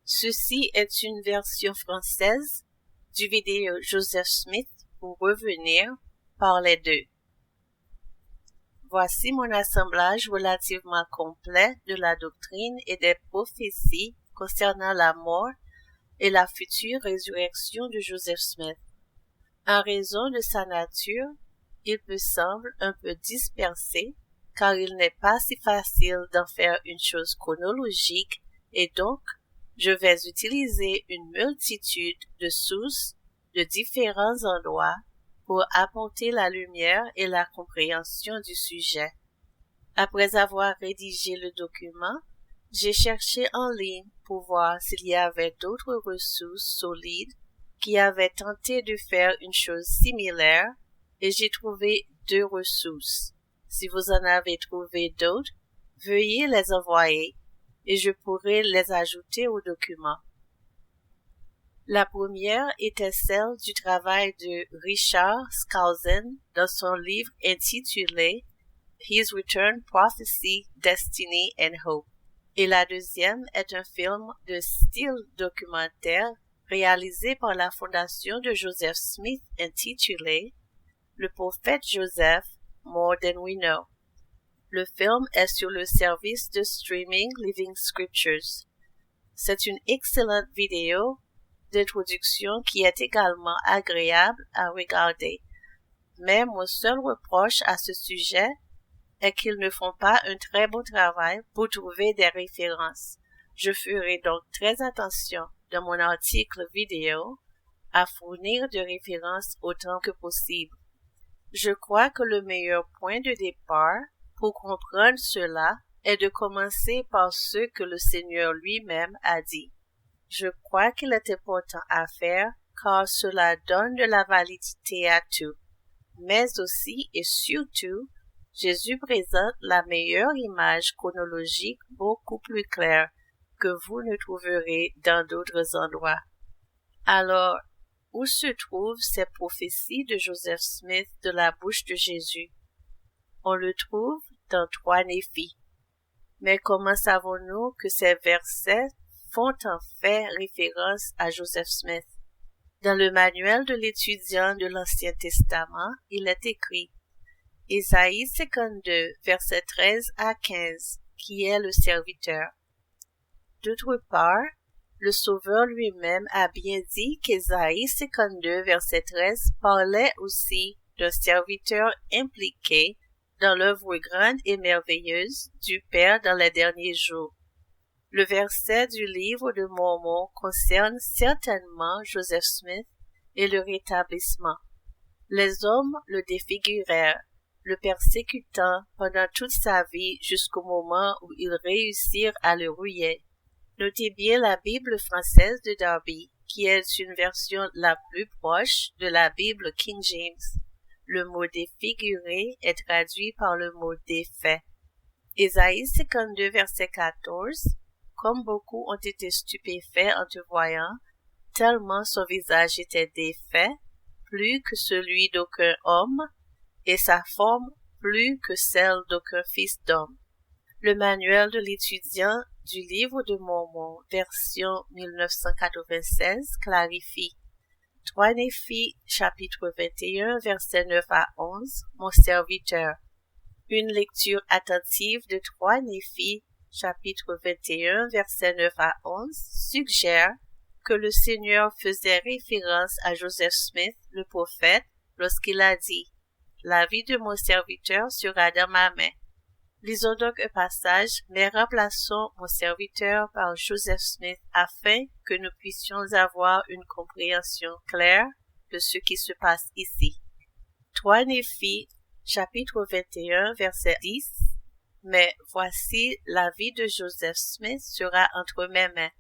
Ceci est une version française du vidéo Joseph Smith pour revenir par les deux. Voici mon assemblage relativement complet de la doctrine et des prophéties concernant la mort et la future résurrection de Joseph Smith. En raison de sa nature, il peut sembler un peu dispersé car il n'est pas si facile d'en faire une chose chronologique et donc je vais utiliser une multitude de sources de différents endroits pour apporter la lumière et la compréhension du sujet. Après avoir rédigé le document, j'ai cherché en ligne pour voir s'il y avait d'autres ressources solides qui avaient tenté de faire une chose similaire et j'ai trouvé 2 ressources. Si vous en avez trouvé d'autres, veuillez les envoyer et je pourrai les ajouter au document. La première était celle du travail de Richard Skousen dans son livre intitulé His Return, Prophecy, Destiny and Hope. Et la deuxième est un film de style documentaire réalisé par la fondation de Joseph Smith intitulé Le prophète Joseph, More Than We Know. Le film est sur le service de streaming Living Scriptures. C'est une excellente vidéo d'introduction qui est également agréable à regarder. Mais mon seul reproche à ce sujet est qu'ils ne font pas un très bon travail pour trouver des références. Je ferai donc très attention dans mon article vidéo à fournir de références autant que possible. Je crois que le meilleur point de départ pour comprendre cela est de commencer par ce que le Seigneur lui-même a dit. Je crois qu'il est important à faire car cela donne de la validité à tout. Mais aussi et surtout, Jésus présente la meilleure image chronologique beaucoup plus claire que vous ne trouverez dans d'autres endroits. Alors, où se trouvent ces prophéties de Joseph Smith de la bouche de Jésus? On le trouve dans 3 Néphi. Mais comment savons-nous que ces versets font en fait référence à Joseph Smith? Dans le manuel de l'étudiant de l'Ancien Testament, il est écrit Ésaïe 52, versets 13 à 15, qui est le serviteur. D'autre part, le Sauveur lui-même a bien dit qu'Ésaïe 52, verset 13 parlait aussi d'un serviteur impliqué dans l'œuvre grande et merveilleuse du Père dans les derniers jours. Le verset du livre de Mormon concerne certainement Joseph Smith et le rétablissement. Les hommes le défigurèrent, le persécutant pendant toute sa vie jusqu'au moment où ils réussirent à le rouiller. Notez bien la Bible française de Darby, qui est une version la plus proche de la Bible King James. Le mot défiguré est traduit par le mot défait. Ésaïe 52, verset 14. Comme beaucoup ont été stupéfaits en te voyant, tellement son visage était défait, plus que celui d'aucun homme, et sa forme plus que celle d'aucun fils d'homme. Le manuel de l'étudiant du livre de Mormon, version 1996, clarifie. 3 Néphi, chapitre 21, versets 9 à 11, mon serviteur. Une lecture attentive de 3 Néphi, chapitre 21, versets 9 à 11, suggère que le Seigneur faisait référence à Joseph Smith, le prophète, lorsqu'il a dit « La vie de mon serviteur sera dans ma main ». Lisons donc un passage, mais remplaçons mon serviteur par Joseph Smith afin que nous puissions avoir une compréhension claire de ce qui se passe ici. 3 Néphi, chapitre 21, verset 10. Mais voici la vie de Joseph Smith sera entre mes mains.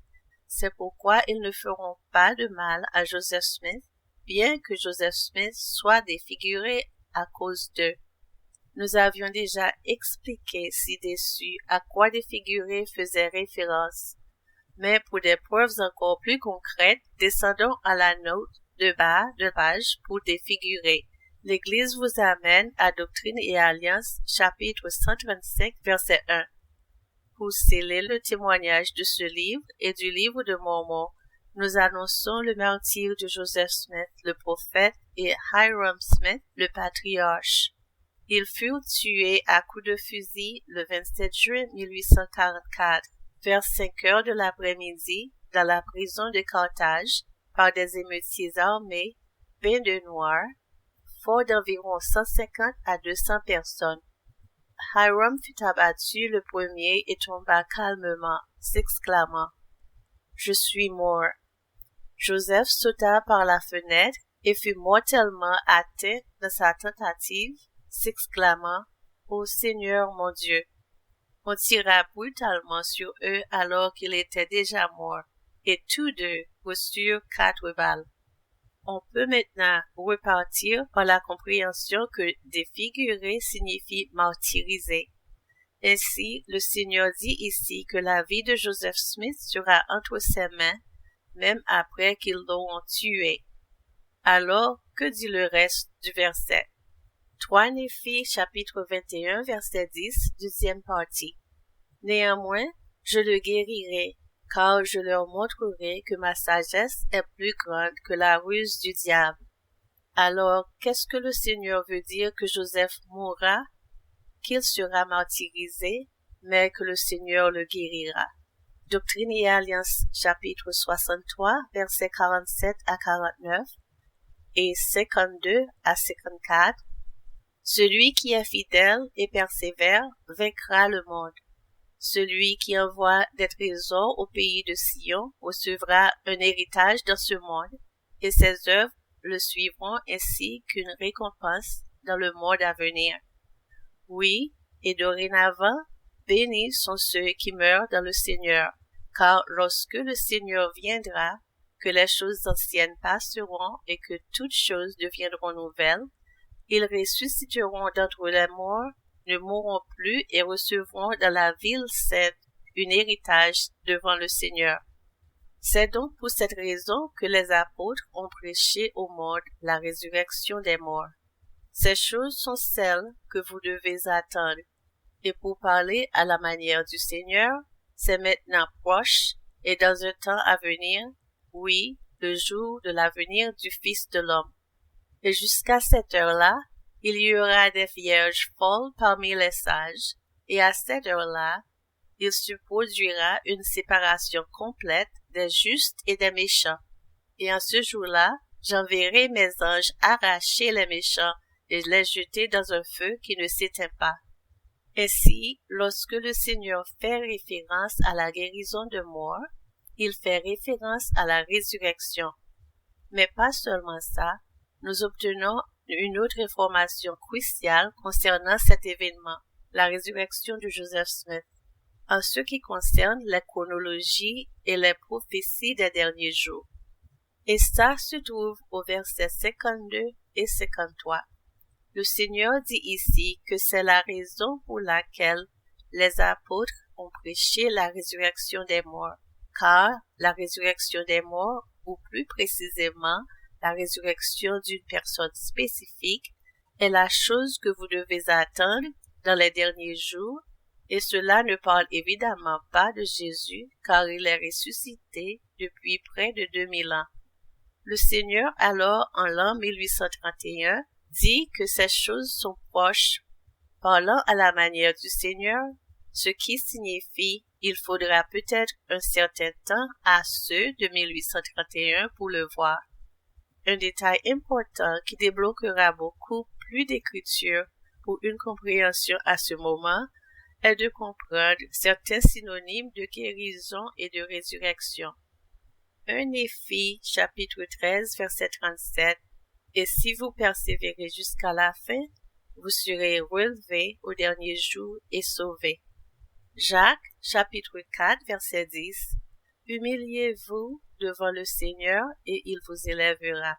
C'est pourquoi ils ne feront pas de mal à Joseph Smith, bien que Joseph Smith soit défiguré à cause d'eux. Nous avions déjà expliqué ci-dessus à quoi défigurer faisait référence. Mais pour des preuves encore plus concrètes, descendons à la note de bas de page pour défigurer. L'Église vous amène à Doctrine et Alliance, chapitre 135, verset 1. Pour sceller le témoignage de ce livre et du livre de Mormon, nous annonçons le martyre de Joseph Smith, le prophète, et Hyrum Smith, le patriarche. Ils furent tués à coups de fusil le 27 juin 1844, vers 5 heures de l'après-midi, dans la prison de Carthage, par des émeutiers armés, peints de noir, fort d'environ 150 à 200 personnes. Hyrum fut abattu le premier et tomba calmement, s'exclamant « Je suis mort ». Joseph sauta par la fenêtre et fut mortellement atteint dans sa tentative, s'exclamant « Ô Seigneur mon Dieu ». On tira brutalement sur eux alors qu'ils étaient déjà morts, et tous deux reçurent 4 balles. On peut maintenant repartir par la compréhension que défigurer signifie martyriser. Ainsi, le Seigneur dit ici que la vie de Joseph Smith sera entre ses mains, même après qu'ils l'auront tué. Alors, que dit le reste du verset? 3 Néphi, chapitre 21, verset 10, deuxième partie. Néanmoins, je le guérirai, car je leur montrerai que ma sagesse est plus grande que la ruse du diable. Alors, qu'est-ce que le Seigneur veut dire que Joseph mourra, qu'il sera martyrisé, mais que le Seigneur le guérira? Doctrine et Alliance, chapitre 63, versets 47 à 49 et 52 à 54. Celui qui est fidèle et persévère vaincra le monde. Celui qui envoie des trésors au pays de Sion recevra un héritage dans ce monde, et ses œuvres le suivront ainsi qu'une récompense dans le monde à venir. Oui, et dorénavant, bénis sont ceux qui meurent dans le Seigneur, car lorsque le Seigneur viendra, que les choses anciennes passeront et que toutes choses deviendront nouvelles, ils ressusciteront d'entre les morts, ne mourront plus et recevront dans la ville sainte un héritage devant le Seigneur. C'est donc pour cette raison que les apôtres ont prêché au monde la résurrection des morts. Ces choses sont celles que vous devez attendre. Et pour parler à la manière du Seigneur, c'est maintenant proche et dans un temps à venir, oui, le jour de l'avenir du Fils de l'homme. Et jusqu'à cette heure-là, il y aura des vierges folles parmi les sages, et à cette heure-là, il se produira une séparation complète des justes et des méchants. Et en ce jour-là, j'enverrai mes anges arracher les méchants et les jeter dans un feu qui ne s'éteint pas. Ainsi, lorsque le Seigneur fait référence à la guérison de mort, il fait référence à la résurrection. Mais pas seulement ça, nous obtenons une autre information cruciale concernant cet événement, la résurrection de Joseph Smith, en ce qui concerne la chronologie et les prophéties des derniers jours. Et ça se trouve au verset 52 et 53. Le Seigneur dit ici que c'est la raison pour laquelle les apôtres ont prêché la résurrection des morts, car la résurrection des morts, ou plus précisément la résurrection d'une personne spécifique, est la chose que vous devez attendre dans les derniers jours, et cela ne parle évidemment pas de Jésus, car il est ressuscité depuis près de 2000 ans. Le Seigneur, alors, en l'an 1831, dit que ces choses sont proches, parlant à la manière du Seigneur, ce qui signifie il faudra peut-être un certain temps à ceux de 1831 pour le voir. Un détail important qui débloquera beaucoup plus d'écriture pour une compréhension à ce moment est de comprendre certains synonymes de guérison et de résurrection. 1 Néphi, chapitre 13, verset 37. Et si vous persévérez jusqu'à la fin, vous serez relevés au dernier jour et sauvés. Jacques, chapitre 4, verset 10. Humiliez-vous devant le Seigneur et il vous élèvera.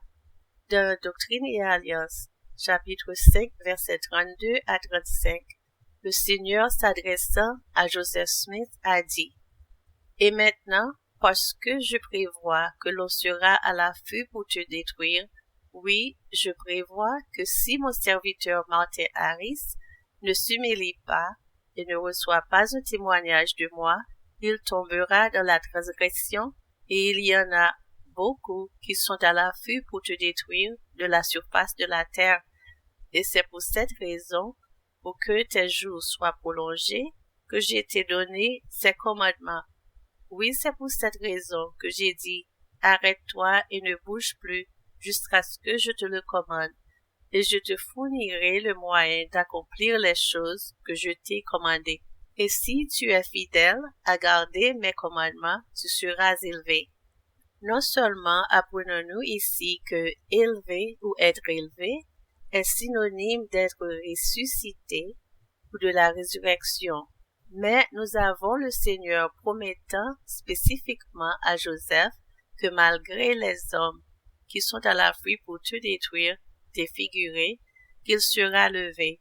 Dans Doctrine et Alliance, chapitre 5, verset 32 à 35, le Seigneur s'adressant à Joseph Smith a dit, « Et maintenant, parce que je prévois que l'on sera à l'affût pour te détruire, oui, je prévois que si mon serviteur Martin Harris ne s'humilie pas et ne reçoit pas un témoignage de moi, il tombera dans la transgression, et il y en a beaucoup qui sont à l'affût pour te détruire de la surface de la terre. Et c'est pour cette raison, pour que tes jours soient prolongés, que j'ai t'ai donné ces commandements. Oui, c'est pour cette raison que j'ai dit, arrête-toi et ne bouge plus, jusqu'à ce que je te le commande, et je te fournirai le moyen d'accomplir les choses que je t'ai commandées. Et si tu es fidèle à garder mes commandements, tu seras élevé. Non seulement apprenons-nous ici que élever ou être élevé est synonyme d'être ressuscité ou de la résurrection, mais nous avons le Seigneur promettant spécifiquement à Joseph que malgré les hommes qui sont à l'affût pour te détruire, défigurer, qu'il sera levé.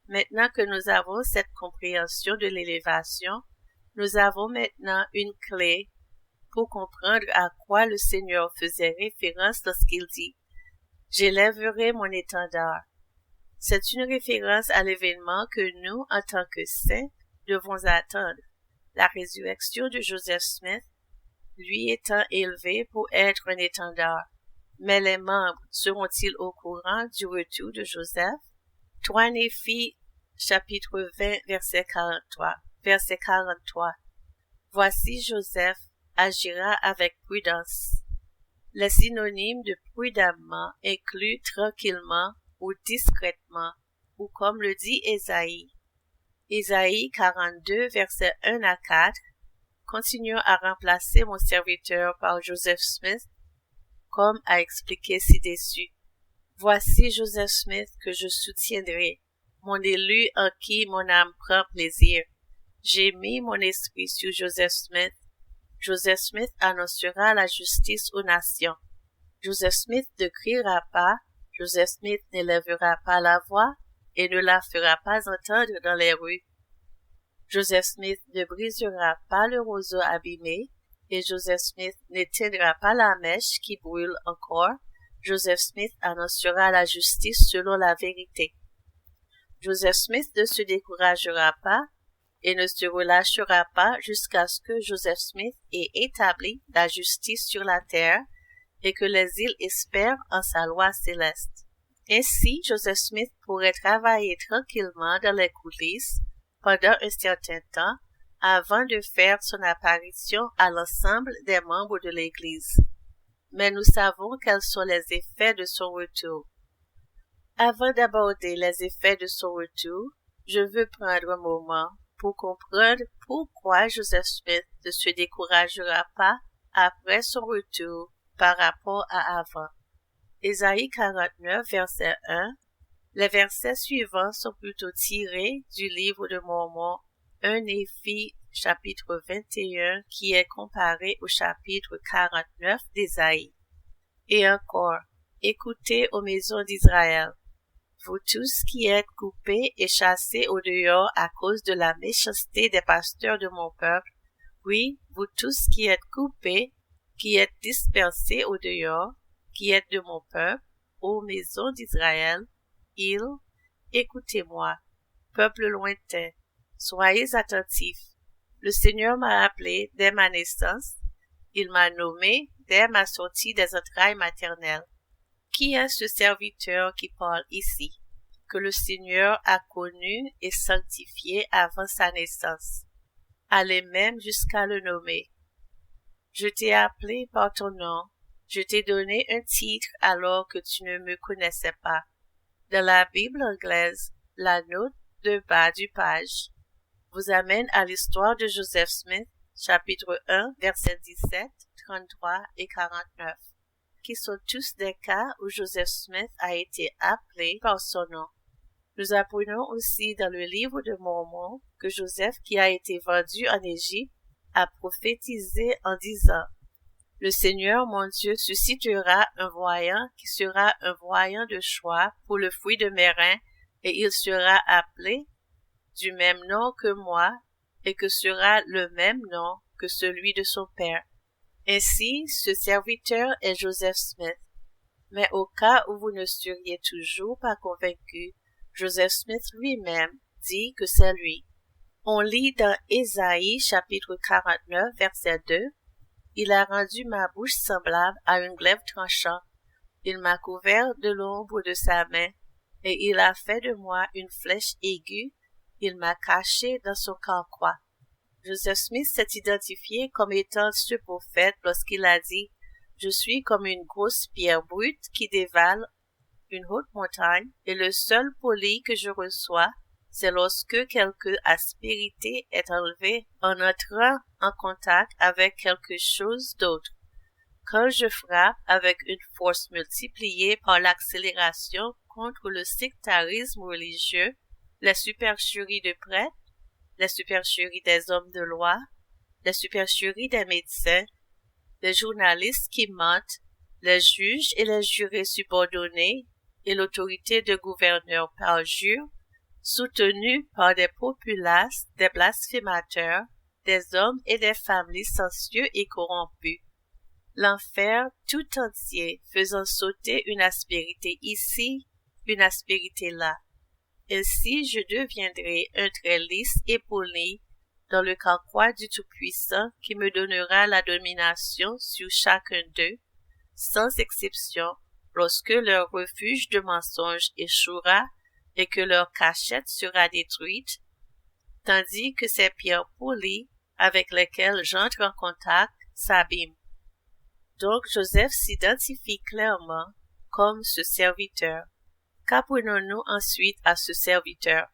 Maintenant que nous avons cette compréhension de l'élévation, nous avons maintenant une clé pour comprendre à quoi le Seigneur faisait référence lorsqu'il dit « J'élèverai mon étendard ». C'est une référence à l'événement que nous, en tant que saints, devons attendre, la résurrection de Joseph Smith, lui étant élevé pour être un étendard. Mais les membres seront-ils au courant du retour de Joseph? 3 Néphi, chapitre 20, verset 43. Voici Joseph agira avec prudence. Les synonymes de prudemment incluent tranquillement ou discrètement, ou comme le dit Ésaïe. Ésaïe 42, versets 1 à 4, continuons à remplacer mon serviteur par Joseph Smith, comme à expliquer ci-dessus. Voici Joseph Smith que je soutiendrai, mon élu en qui mon âme prend plaisir. J'ai mis mon esprit sur Joseph Smith. Joseph Smith annoncera la justice aux nations. Joseph Smith ne criera pas, Joseph Smith n'élèvera pas la voix et ne la fera pas entendre dans les rues. Joseph Smith ne brisera pas le roseau abîmé et Joseph Smith n'éteindra pas la mèche qui brûle encore. Joseph Smith annoncera la justice selon la vérité. Joseph Smith ne se découragera pas et ne se relâchera pas jusqu'à ce que Joseph Smith ait établi la justice sur la terre et que les îles espèrent en sa loi céleste. Ainsi, Joseph Smith pourrait travailler tranquillement dans les coulisses pendant un certain temps avant de faire son apparition à l'ensemble des membres de l'Église. Mais nous savons quels sont les effets de son retour. Avant d'aborder les effets de son retour, je veux prendre un moment pour comprendre pourquoi Joseph Smith ne se découragera pas après son retour par rapport à avant. Ésaïe 49, verset 1. Les versets suivants sont plutôt tirés du livre de Mormon, 1 Néphi, chapitre 21, qui est comparé au chapitre 49 d'Ésaïe. Et encore, écoutez aux maisons d'Israël, vous tous qui êtes coupés et chassés au dehors à cause de la méchanceté des pasteurs de mon peuple, oui, vous tous qui êtes coupés, qui êtes dispersés au dehors, qui êtes de mon peuple, ô maisons d'Israël, écoutez-moi, peuple lointain, soyez attentifs. Le Seigneur m'a appelé dès ma naissance, il m'a nommé dès ma sortie des entrailles maternelles. Qui est ce serviteur qui parle ici, que le Seigneur a connu et sanctifié avant sa naissance? Allez même jusqu'à le nommer. Je t'ai appelé par ton nom, je t'ai donné un titre alors que tu ne me connaissais pas. Dans la Bible anglaise, la note de bas du page vous amène à l'histoire de Joseph Smith, chapitre 1, versets 17, 33 et 49, qui sont tous des cas où Joseph Smith a été appelé par son nom. Nous apprenons aussi dans le livre de Mormon que Joseph, qui a été vendu en Égypte, a prophétisé en disant « Le Seigneur mon Dieu suscitera un voyant qui sera un voyant de choix pour le fruit de mes reins, et il sera appelé du même nom que moi, et que sera le même nom que celui de son père. » Ainsi, ce serviteur est Joseph Smith. Mais au cas où vous ne seriez toujours pas convaincu, Joseph Smith lui-même dit que c'est lui. On lit dans Ésaïe chapitre 49 verset 2, « Il a rendu ma bouche semblable à une glaive tranchant. Il m'a couvert de l'ombre de sa main, et il a fait de moi une flèche aiguë. Il m'a caché dans son carquois. » Joseph Smith s'est identifié comme étant ce prophète lorsqu'il a dit « Je suis comme une grosse pierre brute qui dévale une haute montagne, et le seul poli que je reçois, c'est lorsque quelque aspérité est enlevée en entrant en contact avec quelque chose d'autre. Quand je frappe avec une force multipliée par l'accélération contre le sectarisme religieux, la supercherie de prêtres, la supercherie des hommes de loi, la supercherie des médecins, les journalistes qui mentent, les juges et les jurés subordonnés, et l'autorité de gouverneurs parjures, soutenus par des populaces, des blasphémateurs, des hommes et des femmes licencieux et corrompus. L'enfer tout entier faisant sauter une aspérité ici, une aspérité là. Ainsi je deviendrai un trait lisse et poli dans le carquois du Tout-Puissant qui me donnera la domination sur chacun d'eux, sans exception, lorsque leur refuge de mensonges échouera et que leur cachette sera détruite, tandis que ces pierres polies avec lesquelles j'entre en contact s'abîment. Donc Joseph s'identifie clairement comme ce serviteur. Qu'apprenons-nous ensuite à ce serviteur?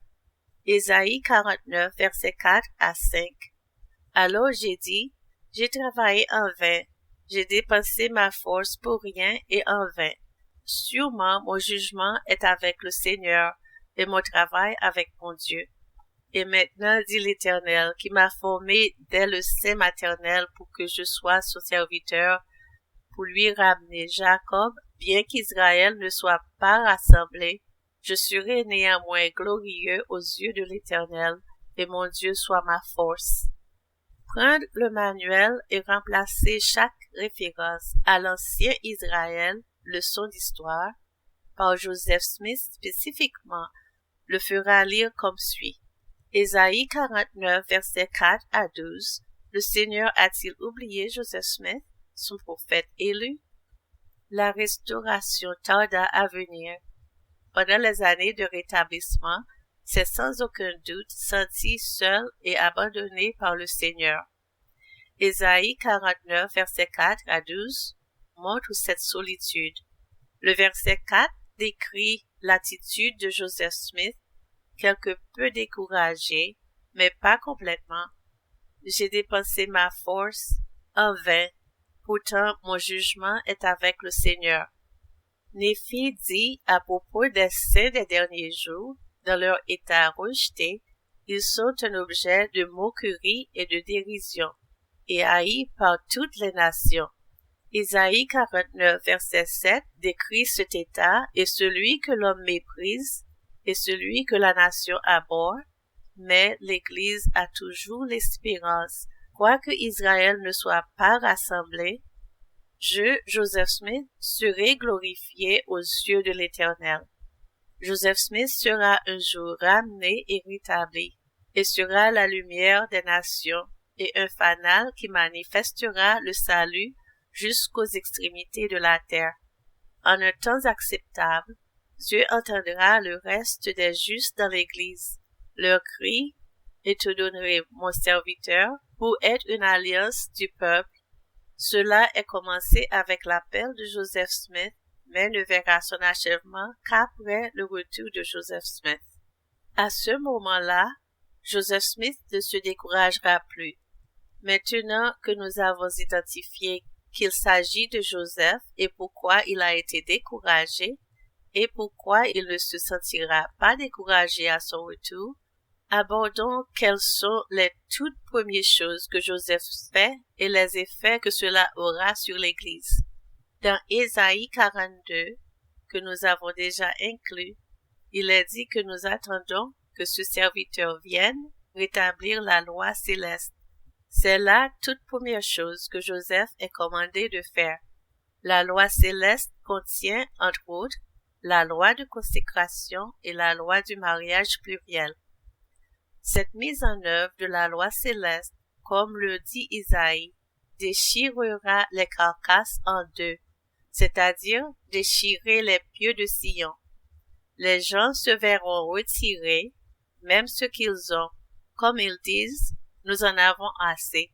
Ésaïe 49, versets 4 à 5. Alors j'ai dit, j'ai travaillé en vain, j'ai dépensé ma force pour rien et en vain. Sûrement mon jugement est avec le Seigneur et mon travail avec mon Dieu. Et maintenant, dit l'Éternel, qui m'a formé dès le sein maternel pour que je sois son serviteur, pour lui ramener Jacob, bien qu'Israël ne soit pas rassemblé, je serai néanmoins glorieux aux yeux de l'Éternel, et mon Dieu soit ma force. Prendre le manuel et remplacer chaque référence à l'ancien Israël, leçon d'histoire, par Joseph Smith spécifiquement, le fera lire comme suit. Ésaïe 49, versets 4 à 12. Le Seigneur a-t-il oublié Joseph Smith, son prophète élu? La restauration tarda à venir. Pendant les années de rétablissement, c'est sans aucun doute senti seul et abandonné par le Seigneur. Ésaïe 49, versets 4 à 12 montre cette solitude. Le verset 4 décrit l'attitude de Joseph Smith, quelque peu découragé, mais pas complètement. J'ai dépensé ma force en vain, pourtant mon jugement est avec le Seigneur. Néphi dit à propos des saints des derniers jours, dans leur état rejeté, ils sont un objet de moquerie et de dérision, et haïs par toutes les nations. Ésaïe 49, verset 7 décrit cet état et celui que l'homme méprise et celui que la nation abhorre, mais l'Église a toujours l'espérance. Quoique Israël ne soit pas rassemblé, je, Joseph Smith, serai glorifié aux yeux de l'Éternel. Joseph Smith sera un jour ramené et rétabli, et sera la lumière des nations, et un fanal qui manifestera le salut jusqu'aux extrémités de la terre. En un temps acceptable, Dieu entendra le reste des justes dans l'Église, leur cri, et te donnerai mon serviteur pour être une alliance du peuple. Cela est commencé avec l'appel de Joseph Smith, mais ne verra son achèvement qu'après le retour de Joseph Smith. À ce moment-là, Joseph Smith ne se découragera plus. Maintenant que nous avons identifié qu'il s'agit de Joseph et pourquoi il a été découragé, et pourquoi il ne se sentira pas découragé à son retour, abordons quelles sont les toutes premières choses que Joseph fait et les effets que cela aura sur l'Église. Dans Ésaïe 42, que nous avons déjà inclus, il est dit que nous attendons que ce serviteur vienne rétablir la loi céleste. C'est là toute première chose que Joseph est commandé de faire. La loi céleste contient, entre autres, la loi de consécration et la loi du mariage pluriel. Cette mise en œuvre de la loi céleste, comme le dit Isaïe, déchirera les carcasses en deux, c'est-à-dire déchirer les pieux de Sion. Les gens se verront retirés, même ce qu'ils ont, comme ils disent, nous en avons assez.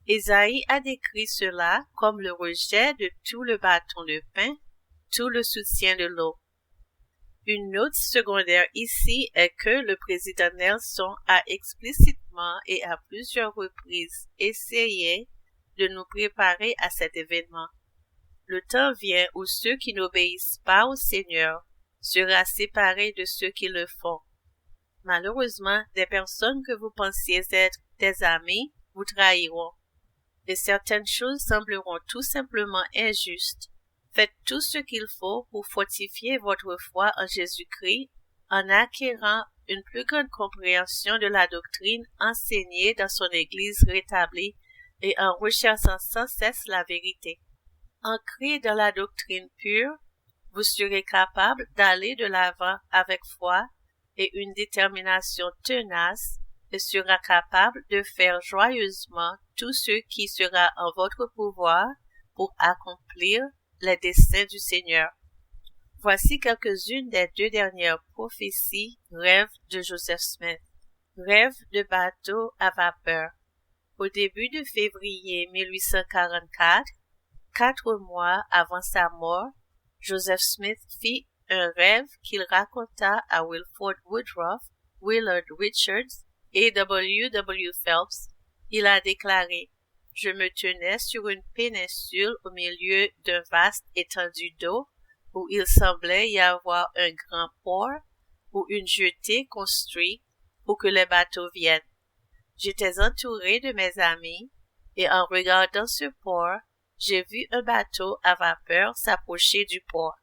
Isaïe a décrit cela comme le rejet de tout le bâton de pain, tout le soutien de l'eau. Une note secondaire ici est que le président Nelson a explicitement et à plusieurs reprises essayé de nous préparer à cet événement. Le temps vient où ceux qui n'obéissent pas au Seigneur sera séparés de ceux qui le font. Malheureusement, des personnes que vous pensiez être des amis vous trahiront, et certaines choses sembleront tout simplement injustes. Faites tout ce qu'il faut pour fortifier votre foi en Jésus-Christ en acquérant une plus grande compréhension de la doctrine enseignée dans son Église rétablie et en recherchant sans cesse la vérité. Ancré dans la doctrine pure, vous serez capable d'aller de l'avant avec foi et une détermination tenace et sera capable de faire joyeusement tout ce qui sera en votre pouvoir pour accomplir les desseins du Seigneur. Voici quelques-unes des 2 dernières prophéties rêves de Joseph Smith. Rêve de bateau à vapeur. Au début de février 1844, 4 mois avant sa mort, Joseph Smith fit un rêve qu'il raconta à Wilford Woodruff, Willard Richards et W. Phelps. Il a déclaré: « Je me tenais sur une péninsule au milieu d'un vaste étendue d'eau où il semblait y avoir un grand port ou une jetée construite pour que les bateaux viennent. J'étais entouré de mes amis et en regardant ce port, j'ai vu un bateau à vapeur s'approcher du port.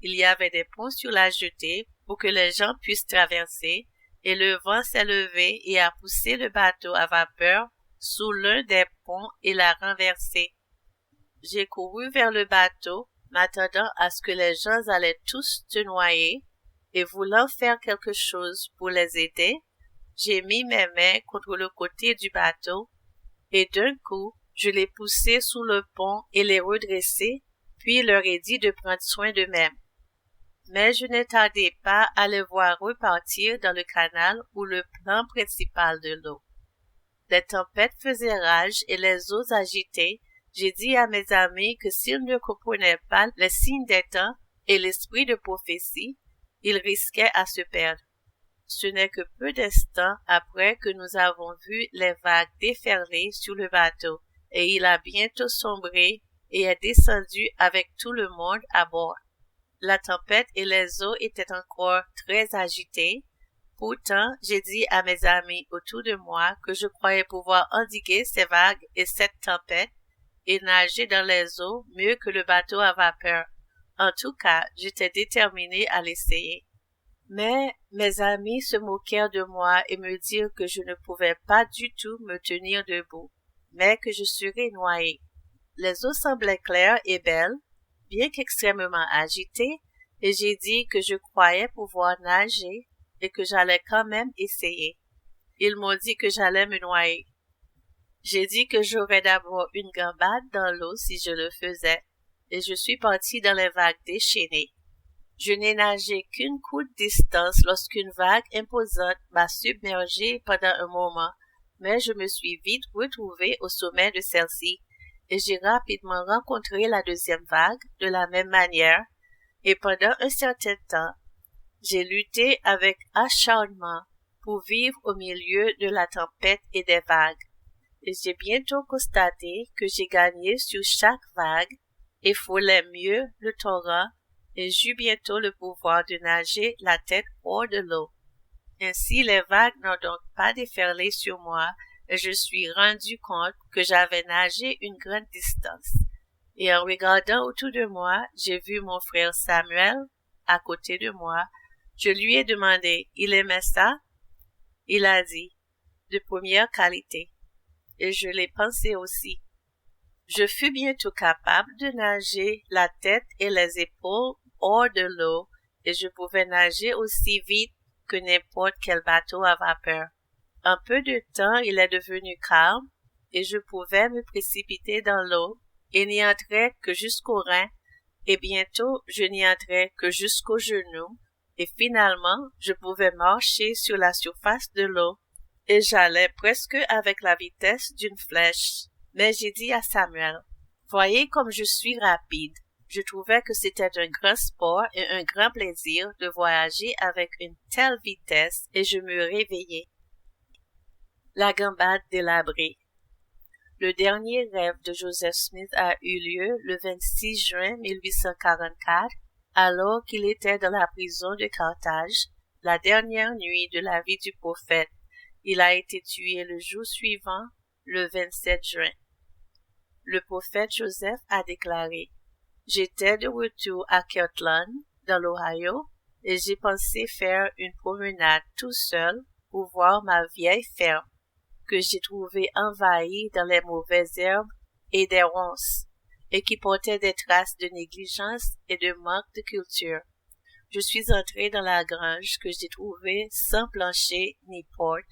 Il y avait des ponts sur la jetée pour que les gens puissent traverser, et le vent s'est levé et a poussé le bateau à vapeur sous l'un des ponts et l'a renversé. J'ai couru vers le bateau, m'attendant à ce que les gens allaient tous se noyer, et voulant faire quelque chose pour les aider, j'ai mis mes mains contre le côté du bateau, et d'un coup, je les poussai sous le pont et les redressai, puis leur ai dit de prendre soin d'eux-mêmes. Mais je ne tardai pas à les voir repartir dans le canal ou le plan principal de l'eau. Les tempêtes faisaient rage et les eaux agitées. J'ai dit à mes amis que s'ils ne comprenaient pas les signes des temps et l'esprit de prophétie, ils risquaient à se perdre. Ce n'est que peu d'instants après que nous avons vu les vagues déferler sur le bateau, et il a bientôt sombré et est descendu avec tout le monde à bord. La tempête et les eaux étaient encore très agitées. Pourtant, j'ai dit à mes amis autour de moi que je croyais pouvoir endiguer ces vagues et cette tempête et nager dans les eaux mieux que le bateau à vapeur. En tout cas, j'étais déterminé à l'essayer. Mais mes amis se moquèrent de moi et me dirent que je ne pouvais pas du tout me tenir debout, mais que je serais noyé. Les eaux semblaient claires et belles, bien qu'extrêmement agitées, et j'ai dit que je croyais pouvoir nager et que j'allais quand même essayer. Ils m'ont dit que j'allais me noyer. J'ai dit que j'aurais d'abord une gambade dans l'eau si je le faisais, et je suis parti dans les vagues déchaînées. Je n'ai nagé qu'une courte distance lorsqu'une vague imposante m'a submergé pendant un moment, mais je me suis vite retrouvé au sommet de celle-ci, et j'ai rapidement rencontré la deuxième vague de la même manière, et pendant un certain temps, j'ai lutté avec acharnement pour vivre au milieu de la tempête et des vagues, et j'ai bientôt constaté que j'ai gagné sur chaque vague et frôlais mieux le torrent, et j'eus bientôt le pouvoir de nager la tête hors de l'eau. Ainsi les vagues n'ont donc pas déferlé sur moi, et je suis rendu compte que j'avais nagé une grande distance. Et en regardant autour de moi, j'ai vu mon frère Samuel à côté de moi. Je lui ai demandé, il aimait ça? Il a dit, de première qualité. Et je l'ai pensé aussi. Je fus bientôt capable de nager la tête et les épaules hors de l'eau, et je pouvais nager aussi vite que n'importe quel bateau à vapeur. En peu de temps, il est devenu calme, et je pouvais me précipiter dans l'eau, et n'y entrer que jusqu'aux reins, et bientôt je n'y entrais que jusqu'aux genoux, et finalement je pouvais marcher sur la surface de l'eau, et j'allais presque avec la vitesse d'une flèche. Mais j'ai dit à Samuel, « Voyez comme je suis rapide. » Je trouvais que c'était un grand sport et un grand plaisir de voyager avec une telle vitesse, et je me réveillai. La gambade délabrée. Le dernier rêve de Joseph Smith a eu lieu le 26 juin 1844, alors qu'il était dans la prison de Carthage, la dernière nuit de la vie du prophète. Il a été tué le jour suivant, le 27 juin. Le prophète Joseph a déclaré, « J'étais de retour à Kirtland, dans l'Ohio, et j'ai pensé faire une promenade tout seul pour voir ma vieille ferme, que j'ai trouvée envahie dans les mauvaises herbes et des ronces, et qui portait des traces de négligence et de manque de culture. Je suis entré dans la grange que j'ai trouvée sans plancher ni porte,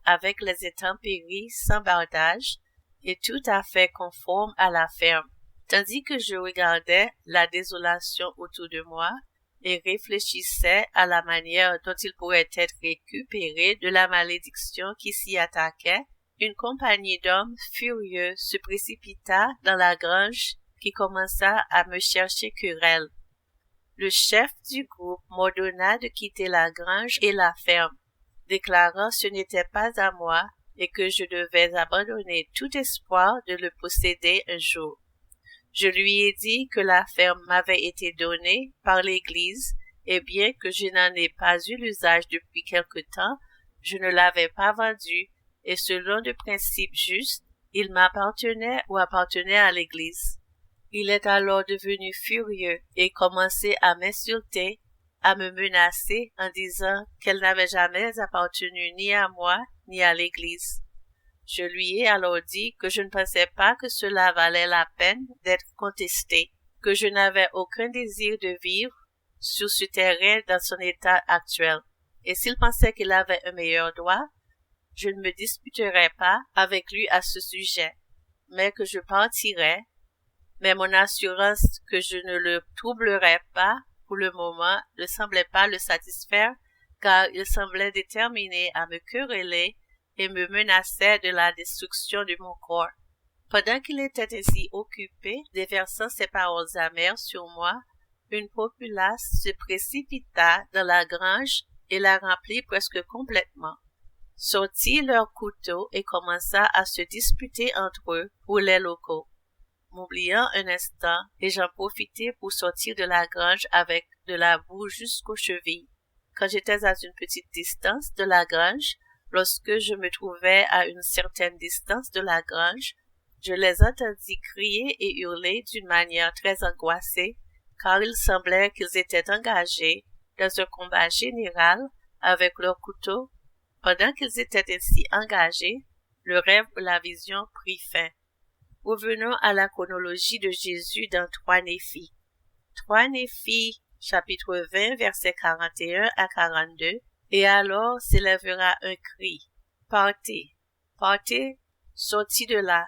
avec les intempéries sans bardage, et tout à fait conforme à la ferme. Tandis que je regardais la désolation autour de moi et réfléchissais à la manière dont il pourrait être récupéré de la malédiction qui s'y attaquait, une compagnie d'hommes furieux se précipita dans la grange qui commença à me chercher querelle. Le chef du groupe m'ordonna de quitter la grange et la ferme, déclarant ce n'était pas à moi et que je devais abandonner tout espoir de le posséder un jour. Je lui ai dit que la ferme m'avait été donnée par l'Église, et bien que je n'en ai pas eu l'usage depuis quelque temps, je ne l'avais pas vendue, et selon de principes justes, il m'appartenait ou appartenait à l'Église. Il est alors devenu furieux et commençait à m'insulter, à me menacer en disant qu'elle n'avait jamais appartenu ni à moi ni à l'Église. Je lui ai alors dit que je ne pensais pas que cela valait la peine d'être contesté, que je n'avais aucun désir de vivre sur ce terrain dans son état actuel, et s'il pensait qu'il avait un meilleur droit, je ne me disputerais pas avec lui à ce sujet, mais que je partirais, mais mon assurance que je ne le troublerais pas pour le moment ne semblait pas le satisfaire, car il semblait déterminé à me quereller et me menaçait de la destruction de mon corps. Pendant qu'il était ainsi occupé, déversant ses paroles amères sur moi, une populace se précipita dans la grange et la remplit presque complètement. Sortit leurs couteaux et commença à se disputer entre eux pour les locaux. M'oubliant un instant, et j'en profitai pour sortir de la grange avec de la boue jusqu'aux chevilles. Quand j'étais à une petite distance de la grange, lorsque je me trouvais à une certaine distance de la grange, je les entendis crier et hurler d'une manière très angoissée, car il semblait qu'ils étaient engagés dans un combat général avec leurs couteaux. Pendant qu'ils étaient ainsi engagés, le rêve ou la vision prit fin. Revenons à la chronologie de Jésus dans 3 Néphi. 3 Néphi, chapitre 20, versets 41 à 42. Et alors s'élèvera un cri. Partez, partez, sortez de là,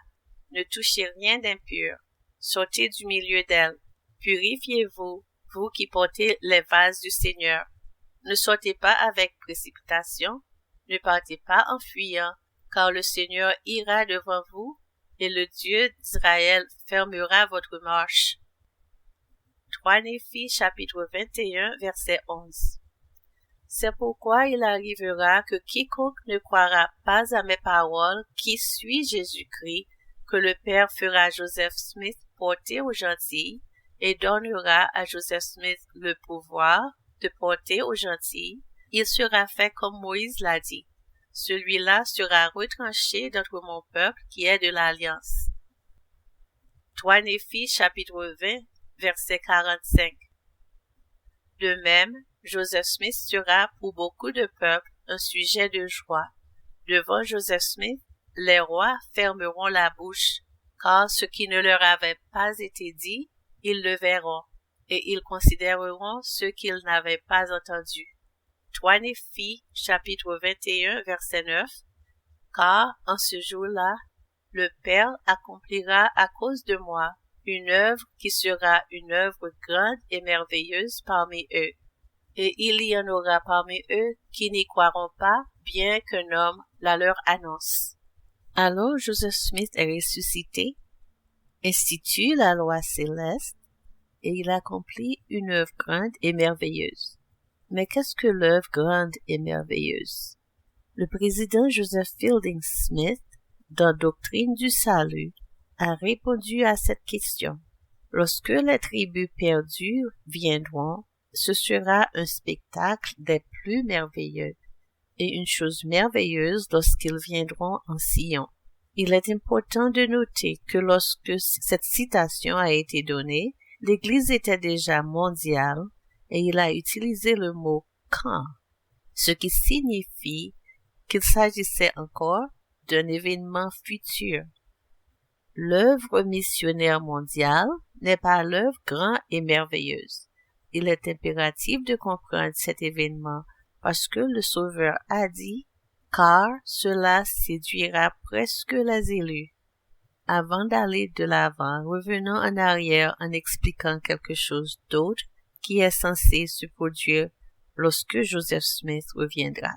ne touchez rien d'impur, sortez du milieu d'elle, purifiez-vous, vous qui portez les vases du Seigneur. Ne sortez pas avec précipitation, ne partez pas en fuyant, car le Seigneur ira devant vous, et le Dieu d'Israël fermera votre marche. 3 Néphi, chapitre 21, verset 11. C'est pourquoi il arrivera que quiconque ne croira pas à mes paroles, qui suit Jésus-Christ, que le Père fera Joseph Smith porter aux gentils, et donnera à Joseph Smith le pouvoir de porter aux gentils, il sera fait comme Moïse l'a dit. Celui-là sera retranché d'entre mon peuple qui est de l'Alliance. 3 Néphi, chapitre 20, verset 45. De même, Joseph Smith sera pour beaucoup de peuples un sujet de joie. Devant Joseph Smith, les rois fermeront la bouche, car ce qui ne leur avait pas été dit, ils le verront, et ils considéreront ce qu'ils n'avaient pas entendu. 3 Néphi, chapitre 21, verset 9. car en ce jour-là, le Père accomplira à cause de moi une œuvre qui sera une œuvre grande et merveilleuse parmi eux. Et il y en aura parmi eux qui n'y croiront pas, bien qu'un homme la leur annonce. Alors Joseph Smith est ressuscité, institue la loi céleste, et il accomplit une œuvre grande et merveilleuse. Mais qu'est-ce que l'œuvre grande et merveilleuse? Le président Joseph Fielding Smith, dans Doctrine du Salut, a répondu à cette question. Lorsque les tribus perdues viendront, ce sera un spectacle des plus merveilleux, et une chose merveilleuse lorsqu'ils viendront en Sion. Il est important de noter que lorsque cette citation a été donnée, l'Église était déjà mondiale et il a utilisé le mot « quand », ce qui signifie qu'il s'agissait encore d'un événement futur. L'œuvre missionnaire mondiale n'est pas l'œuvre grande et merveilleuse. Il est impératif de comprendre cet événement parce que le Sauveur a dit « car cela séduira presque les élus ». Avant d'aller de l'avant, revenons en arrière en expliquant quelque chose d'autre qui est censé se produire lorsque Joseph Smith reviendra.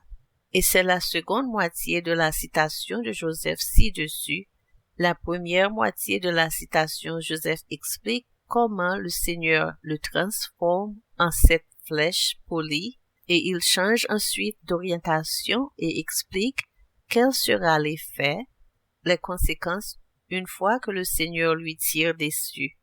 Et c'est la seconde moitié de la citation de Joseph ci-dessus. La première moitié de la citation, Joseph explique comment le Seigneur le transforme en cette flèche polie et il change ensuite d'orientation et explique quel sera l'effet, les conséquences une fois que le Seigneur lui tire dessus.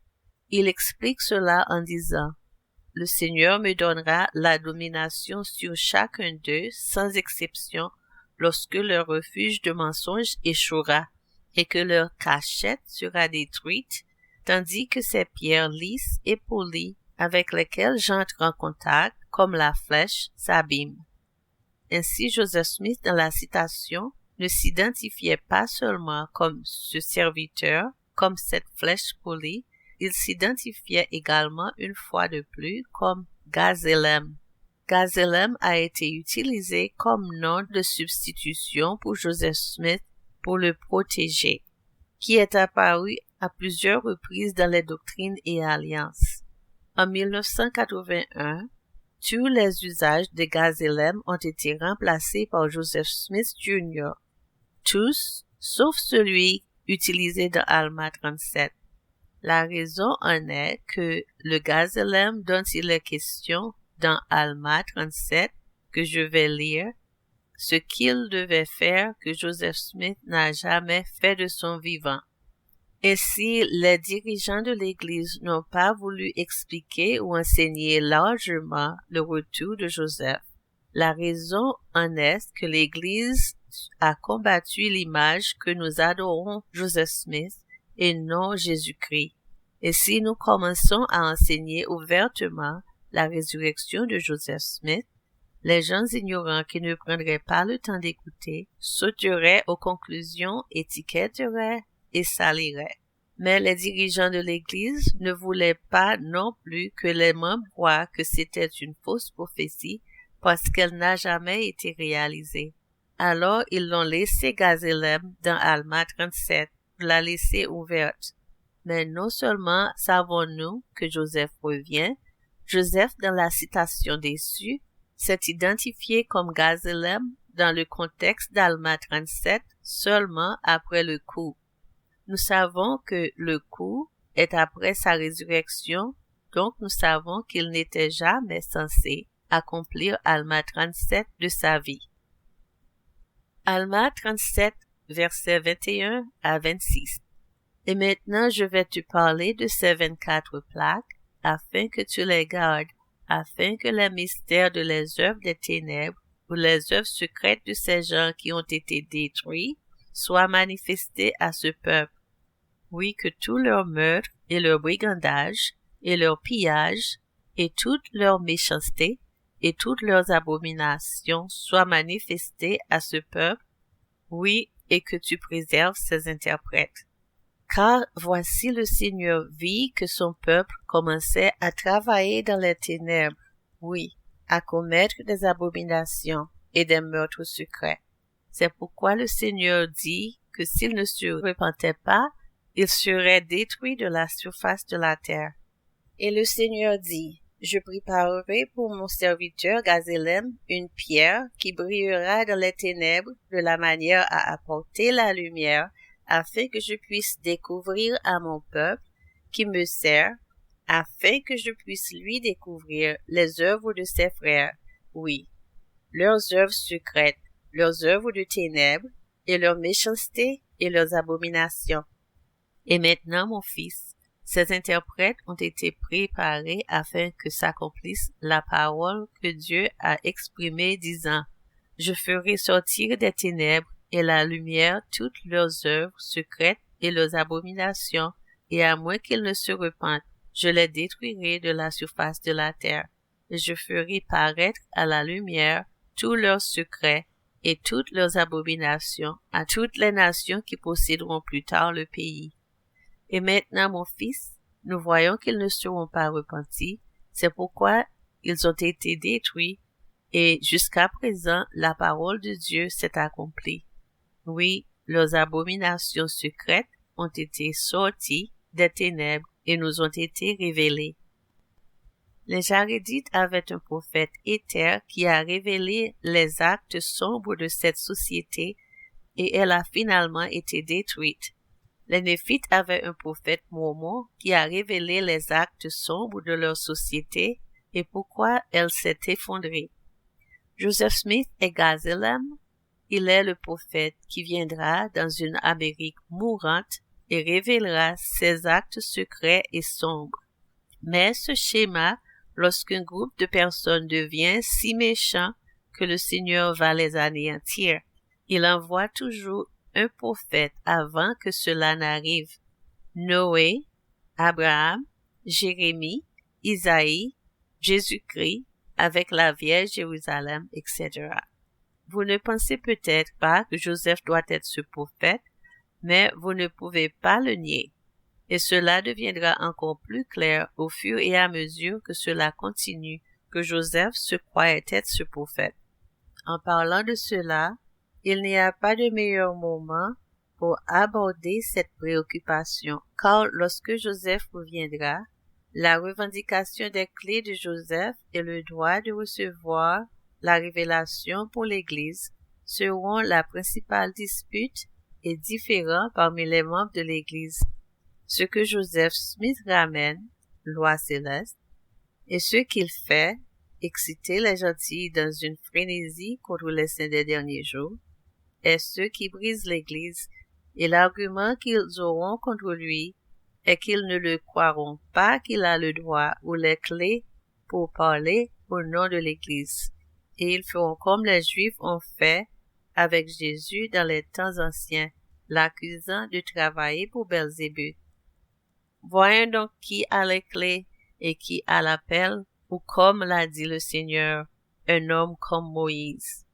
Il explique cela en disant « Le Seigneur me donnera la domination sur chacun d'eux sans exception lorsque leur refuge de mensonges échouera et que leur cachette sera détruite, tandis que ces pierres lisses et polies avec lesquelles j'entre en contact, comme la flèche, s'abîment. » Ainsi, Joseph Smith, dans la citation, ne s'identifiait pas seulement comme ce serviteur, comme cette flèche polie, il s'identifiait également une fois de plus comme Gazélem. Gazélem a été utilisé comme nom de substitution pour Joseph Smith pour le protéger, qui est apparu à plusieurs reprises dans les doctrines et alliances. En 1981, tous les usages de Gazélem ont été remplacés par Joseph Smith Jr., tous, sauf celui utilisé dans Alma 37. La raison en est que le Gazélem dont il est question dans Alma 37, que je vais lire, ce qu'il devait faire que Joseph Smith n'a jamais fait de son vivant. Ainsi, les dirigeants de l'Église n'ont pas voulu expliquer ou enseigner largement le retour de Joseph. La raison en est que l'Église a combattu l'image que nous adorons Joseph Smith et non Jésus-Christ. Et si nous commençons à enseigner ouvertement la résurrection de Joseph Smith, les gens ignorants qui ne prendraient pas le temps d'écouter sauteraient aux conclusions, étiquetteraient et saliraient. Mais les dirigeants de l'Église ne voulaient pas non plus que les membres croient que c'était une fausse prophétie parce qu'elle n'a jamais été réalisée. Alors ils l'ont laissé Gazélem dans Alma 37, l'a laissée ouverte. Mais non seulement savons-nous que Joseph revient, Joseph dans la citation dessus s'est identifié comme Gazélem dans le contexte d'Alma 37 seulement après le coup. Nous savons que le coup est après sa résurrection, donc nous savons qu'il n'était jamais censé accomplir Alma 37 de sa vie. Alma 37, versets 21 à 26. Et maintenant je vais te parler de ces 24 plaques, afin que tu les gardes, afin que les mystères de les œuvres des ténèbres ou les œuvres secrètes de ces gens qui ont été détruits soient manifestés à ce peuple. Oui, que tout leur meurtre et leur brigandage et leur pillage et toute leur méchanceté et toutes leurs abominations soient manifestées à ce peuple, oui, et que tu préserves ses interprètes. Car voici le Seigneur vit que son peuple commençait à travailler dans les ténèbres, oui, à commettre des abominations et des meurtres secrets. C'est pourquoi le Seigneur dit que s'il ne se repentait pas, il serait détruit de la surface de la terre. Et le Seigneur dit, je préparerai pour mon serviteur Gazélem une pierre qui brillera dans les ténèbres de la manière à apporter la lumière, afin que je puisse découvrir à mon peuple qui me sert, afin que je puisse lui découvrir les œuvres de ses frères, oui, leurs œuvres secrètes, leurs œuvres de ténèbres, et leur méchanceté et leurs abominations. Et maintenant, mon fils, ces interprètes ont été préparés afin que s'accomplisse la parole que Dieu a exprimée, disant, je ferai sortir des ténèbres et la lumière toutes leurs œuvres secrètes et leurs abominations, et à moins qu'ils ne se repentent, je les détruirai de la surface de la terre, et je ferai paraître à la lumière tous leurs secrets et toutes leurs abominations à toutes les nations qui posséderont plus tard le pays. Et maintenant, mon fils, nous voyons qu'ils ne seront pas repentis, c'est pourquoi ils ont été détruits, et jusqu'à présent, la parole de Dieu s'est accomplie. Oui, leurs abominations secrètes ont été sorties des ténèbres et nous ont été révélées. Les Jarédites avaient un prophète Éther qui a révélé les actes sombres de cette société et elle a finalement été détruite. Les Néphites avaient un prophète Mormon qui a révélé les actes sombres de leur société et pourquoi elle s'est effondrée. Joseph Smith est Gazélem. Il est le prophète qui viendra dans une Amérique mourante et révélera ses actes secrets et sombres. Mais ce schéma, lorsqu'un groupe de personnes devient si méchant que le Seigneur va les anéantir, il envoie toujours un prophète avant que cela n'arrive. Noé, Abraham, Jérémie, Isaïe, Jésus-Christ, avec la Vierge Jérusalem, etc. Vous ne pensez peut-être pas que Joseph doit être ce prophète, mais vous ne pouvez pas le nier. Et cela deviendra encore plus clair au fur et à mesure que cela continue, que Joseph se croyait être ce prophète. En parlant de cela, il n'y a pas de meilleur moment pour aborder cette préoccupation, car lorsque Joseph reviendra, la revendication des clés de Joseph et le droit de recevoir la révélation pour l'Église seront la principale dispute et différend parmi les membres de l'Église. Ce que Joseph Smith ramène, loi céleste, et ce qu'il fait, exciter les gentils dans une frénésie contre les saints des derniers jours, est ce qui brise l'Église, et l'argument qu'ils auront contre lui est qu'ils ne le croiront pas qu'il a le droit ou les clés pour parler au nom de l'Église, et ils feront comme les Juifs ont fait avec Jésus dans les temps anciens, l'accusant de travailler pour Belzébuth. Voyons donc qui a les clés et qui a l'appel, ou comme l'a dit le Seigneur, un homme comme Moïse.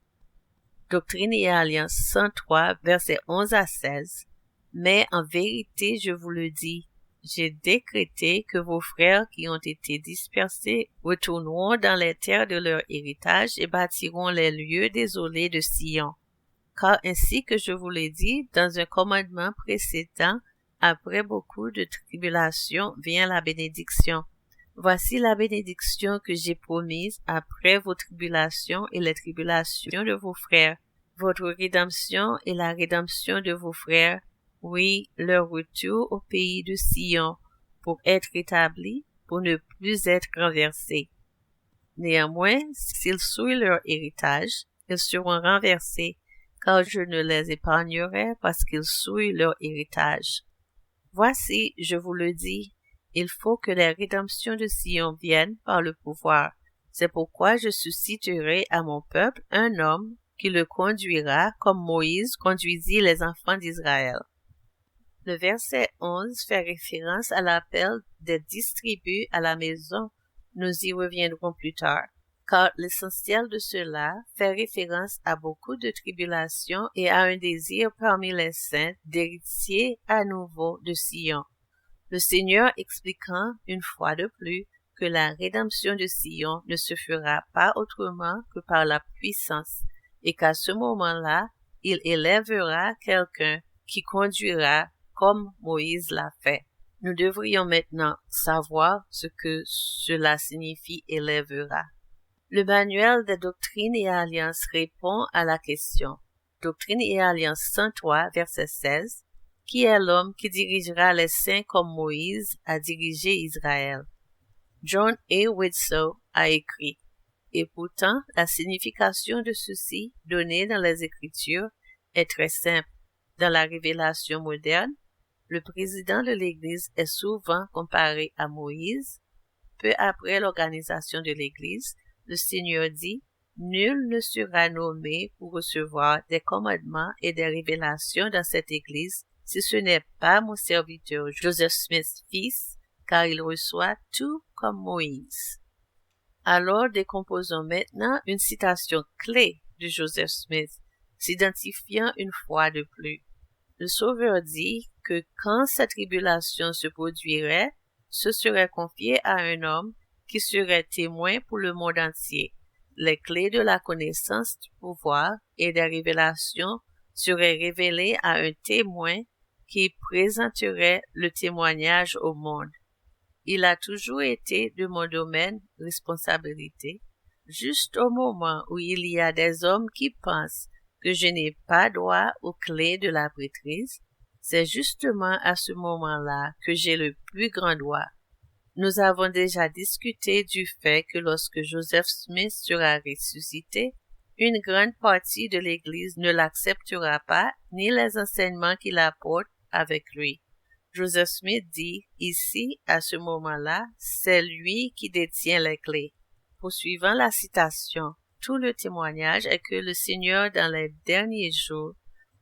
Doctrine et Alliance 103, versets 11 à 16. Mais en vérité, je vous le dis, j'ai décrété que vos frères qui ont été dispersés retourneront dans les terres de leur héritage et bâtiront les lieux désolés de Sion. Car ainsi que je vous l'ai dit dans un commandement précédent, après beaucoup de tribulations vient la bénédiction. Voici la bénédiction que j'ai promise après vos tribulations et les tribulations de vos frères, votre rédemption et la rédemption de vos frères, oui, leur retour au pays de Sion, pour être établis, pour ne plus être renversés. Néanmoins, s'ils souillent leur héritage, ils seront renversés, car je ne les épargnerai parce qu'ils souillent leur héritage. Voici, je vous le dis, il faut que la rédemption de Sion vienne par le pouvoir. C'est pourquoi je susciterai à mon peuple un homme qui le conduira comme Moïse conduisit les enfants d'Israël. Le verset 11 fait référence à l'appel des 10 tribus à la maison. Nous y reviendrons plus tard, car l'essentiel de cela fait référence à beaucoup de tribulations et à un désir parmi les saints d'héritiers à nouveau de Sion. Le Seigneur expliquant une fois de plus que la rédemption de Sion ne se fera pas autrement que par la puissance, et qu'à ce moment-là, il élèvera quelqu'un qui conduira comme Moïse l'a fait. Nous devrions maintenant savoir ce que cela signifie élèvera. Le manuel des doctrines et alliances répond à la question. Doctrine et alliance 103, verset 16. Qui est l'homme qui dirigera les saints comme Moïse a dirigé Israël? John A. Widtsoe a écrit. Et pourtant, la signification de ceci, donnée dans les Écritures, est très simple. Dans la révélation moderne, le président de l'Église est souvent comparé à Moïse. Peu après l'organisation de l'Église, le Seigneur dit « Nul ne sera nommé pour recevoir des commandements et des révélations dans cette Église si ce n'est pas mon serviteur Joseph Smith, fils, car il reçoit tout comme Moïse. » Alors décomposons maintenant une citation clé de Joseph Smith, s'identifiant une fois de plus. Le Sauveur dit que quand cette tribulation se produirait, ce serait confié à un homme qui serait témoin pour le monde entier. Les clés de la connaissance du pouvoir et des révélations seraient révélées à un témoin qui présenterait le témoignage au monde. Il a toujours été de mon domaine responsabilité, juste au moment où il y a des hommes qui pensent que je n'ai pas droit aux clés de la prêtrise, c'est justement à ce moment-là que j'ai le plus grand droit. Nous avons déjà discuté du fait que lorsque Joseph Smith sera ressuscité, une grande partie de l'Église ne l'acceptera pas ni les enseignements qu'il apporte avec lui. Joseph Smith dit ici, à ce moment-là, c'est lui qui détient les clés. Poursuivant la citation, tout le témoignage est que le Seigneur, dans les derniers jours,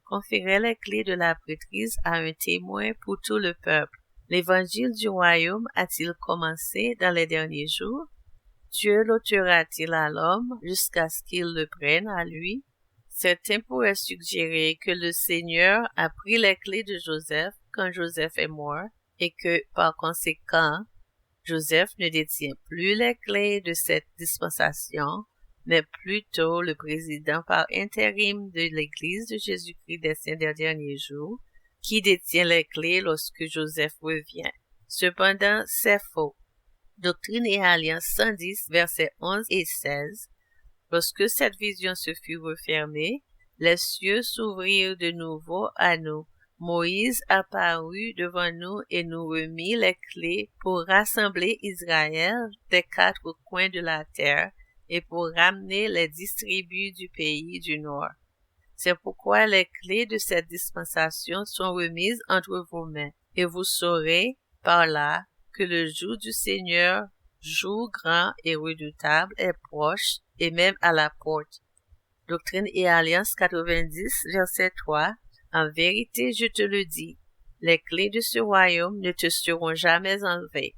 conférait les clés de la prêtrise à un témoin pour tout le peuple. L'évangile du royaume a-t-il commencé dans les derniers jours? Dieu l'ôtera-t-il à l'homme jusqu'à ce qu'il le prenne à lui? Certains pourraient suggérer que le Seigneur a pris les clés de Joseph quand Joseph est mort et que, par conséquent, Joseph ne détient plus les clés de cette dispensation, mais plutôt le président par intérim de l'Église de Jésus-Christ des Saints des derniers jours, qui détient les clés lorsque Joseph revient. Cependant, c'est faux. Doctrine et Alliance 110, versets 11 et 16. Lorsque cette vision se fut refermée, les cieux s'ouvrirent de nouveau à nous. Moïse apparut devant nous et nous remit les clés pour rassembler Israël des 4 coins de la terre et pour ramener les 10 tribus du pays du Nord. C'est pourquoi les clés de cette dispensation sont remises entre vos mains, et vous saurez par là que le jour du Seigneur, jour grand et redoutable, est proche et même à la porte. Doctrine et Alliance 90, verset 3. En vérité, je te le dis, les clés de ce royaume ne te seront jamais enlevées,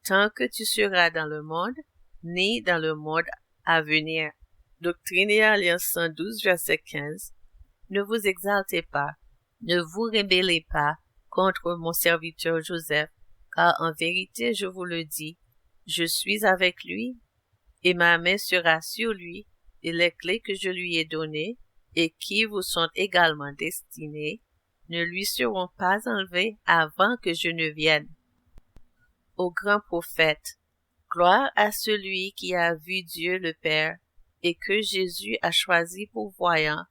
tant que tu seras dans le monde, ni dans le monde à venir. Doctrine et Alliance 112, verset 15. Ne vous exaltez pas, ne vous rébellez pas contre mon serviteur Joseph, car en vérité, je vous le dis, je suis avec lui, et ma main sera sur lui, et les clés que je lui ai données, et qui vous sont également destinées, ne lui seront pas enlevées avant que je ne vienne. Ô grand prophète, gloire à celui qui a vu Dieu le Père, et que Jésus a choisi pour voyant.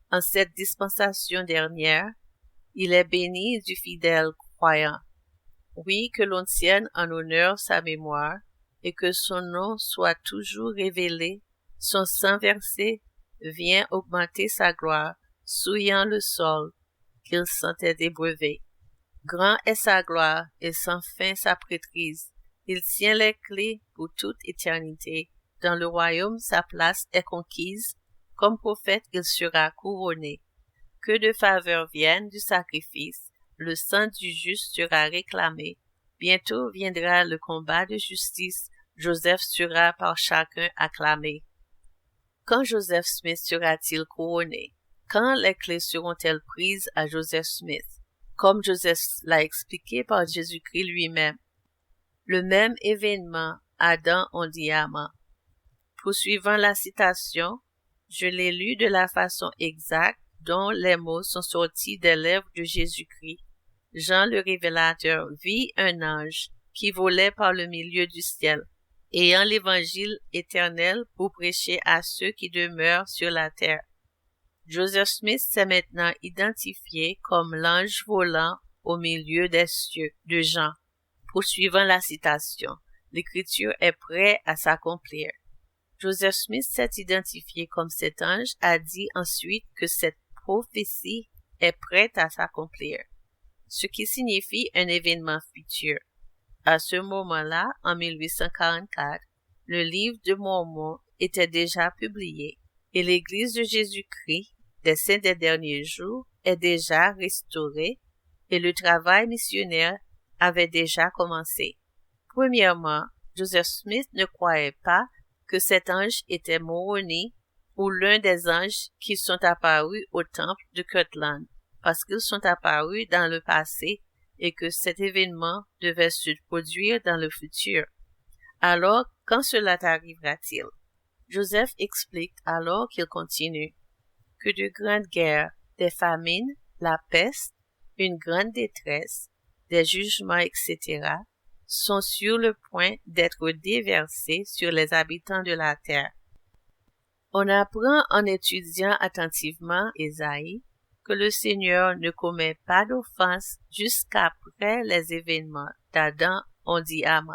En cette dispensation dernière, il est béni du fidèle croyant. Oui, que l'on tienne en honneur sa mémoire, et que son nom soit toujours révélé, son sang versé vient augmenter sa gloire, souillant le sol, qu'il sentait ébrevé. Grand est sa gloire, et sans fin sa prêtrise. Il tient les clés pour toute éternité. Dans le royaume, sa place est conquise. Comme prophète, il sera couronné. Que de faveurs viennent du sacrifice, le sang du juste sera réclamé. Bientôt viendra le combat de justice, Joseph sera par chacun acclamé. Quand Joseph Smith sera-t-il couronné? Quand les clés seront-elles prises à Joseph Smith? Comme Joseph l'a expliqué par Jésus-Christ lui-même. Le même événement, Adam en diamant. Poursuivant la citation, je l'ai lu de la façon exacte dont les mots sont sortis des lèvres de Jésus-Christ. Jean le révélateur vit un ange qui volait par le milieu du ciel, ayant l'évangile éternel pour prêcher à ceux qui demeurent sur la terre. Joseph Smith s'est maintenant identifié comme l'ange volant au milieu des cieux de Jean. Poursuivant la citation, l'écriture est prête à s'accomplir. Joseph Smith s'est identifié comme cet ange, a dit ensuite que cette prophétie est prête à s'accomplir, ce qui signifie un événement futur. À ce moment-là, en 1844, le livre de Mormon était déjà publié et l'Église de Jésus-Christ des Saints des derniers jours est déjà restaurée et le travail missionnaire avait déjà commencé. Premièrement, Joseph Smith ne croyait pas que cet ange était Moroni ou l'un des anges qui sont apparus au temple de Kirtland, parce qu'ils sont apparus dans le passé et que cet événement devait se produire dans le futur. Alors, quand cela arrivera-t-il? Joseph explique alors qu'il continue que de grandes guerres, des famines, la peste, une grande détresse, des jugements, etc., sont sur le point d'être déversés sur les habitants de la terre. On apprend en étudiant attentivement Ésaïe que le Seigneur ne commet pas d'offense jusqu'après les événements d'Adam en diamant.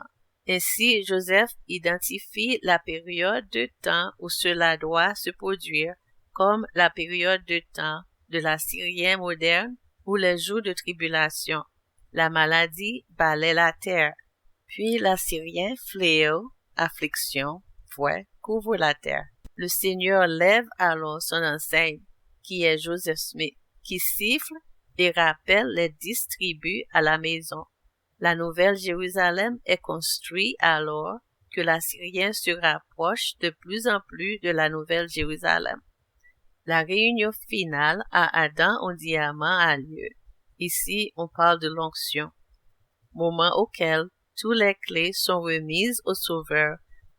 Ainsi, Joseph identifie la période de temps où cela doit se produire comme la période de temps de l'Assyrien moderne ou les jours de tribulation. La maladie balaie la terre, puis l'Assyrien fléau, affliction, fouet, couvre la terre. Le Seigneur lève alors son enseigne, qui est Joseph Smith, qui siffle et rappelle les 10 tribus à la maison. La nouvelle Jérusalem est construite alors que l'Assyrien se rapproche de plus en plus de la nouvelle Jérusalem. La réunion finale à Adam en diamant a lieu. Ici, on parle de l'onction, moment auquel toutes les clés sont remises au Sauveur,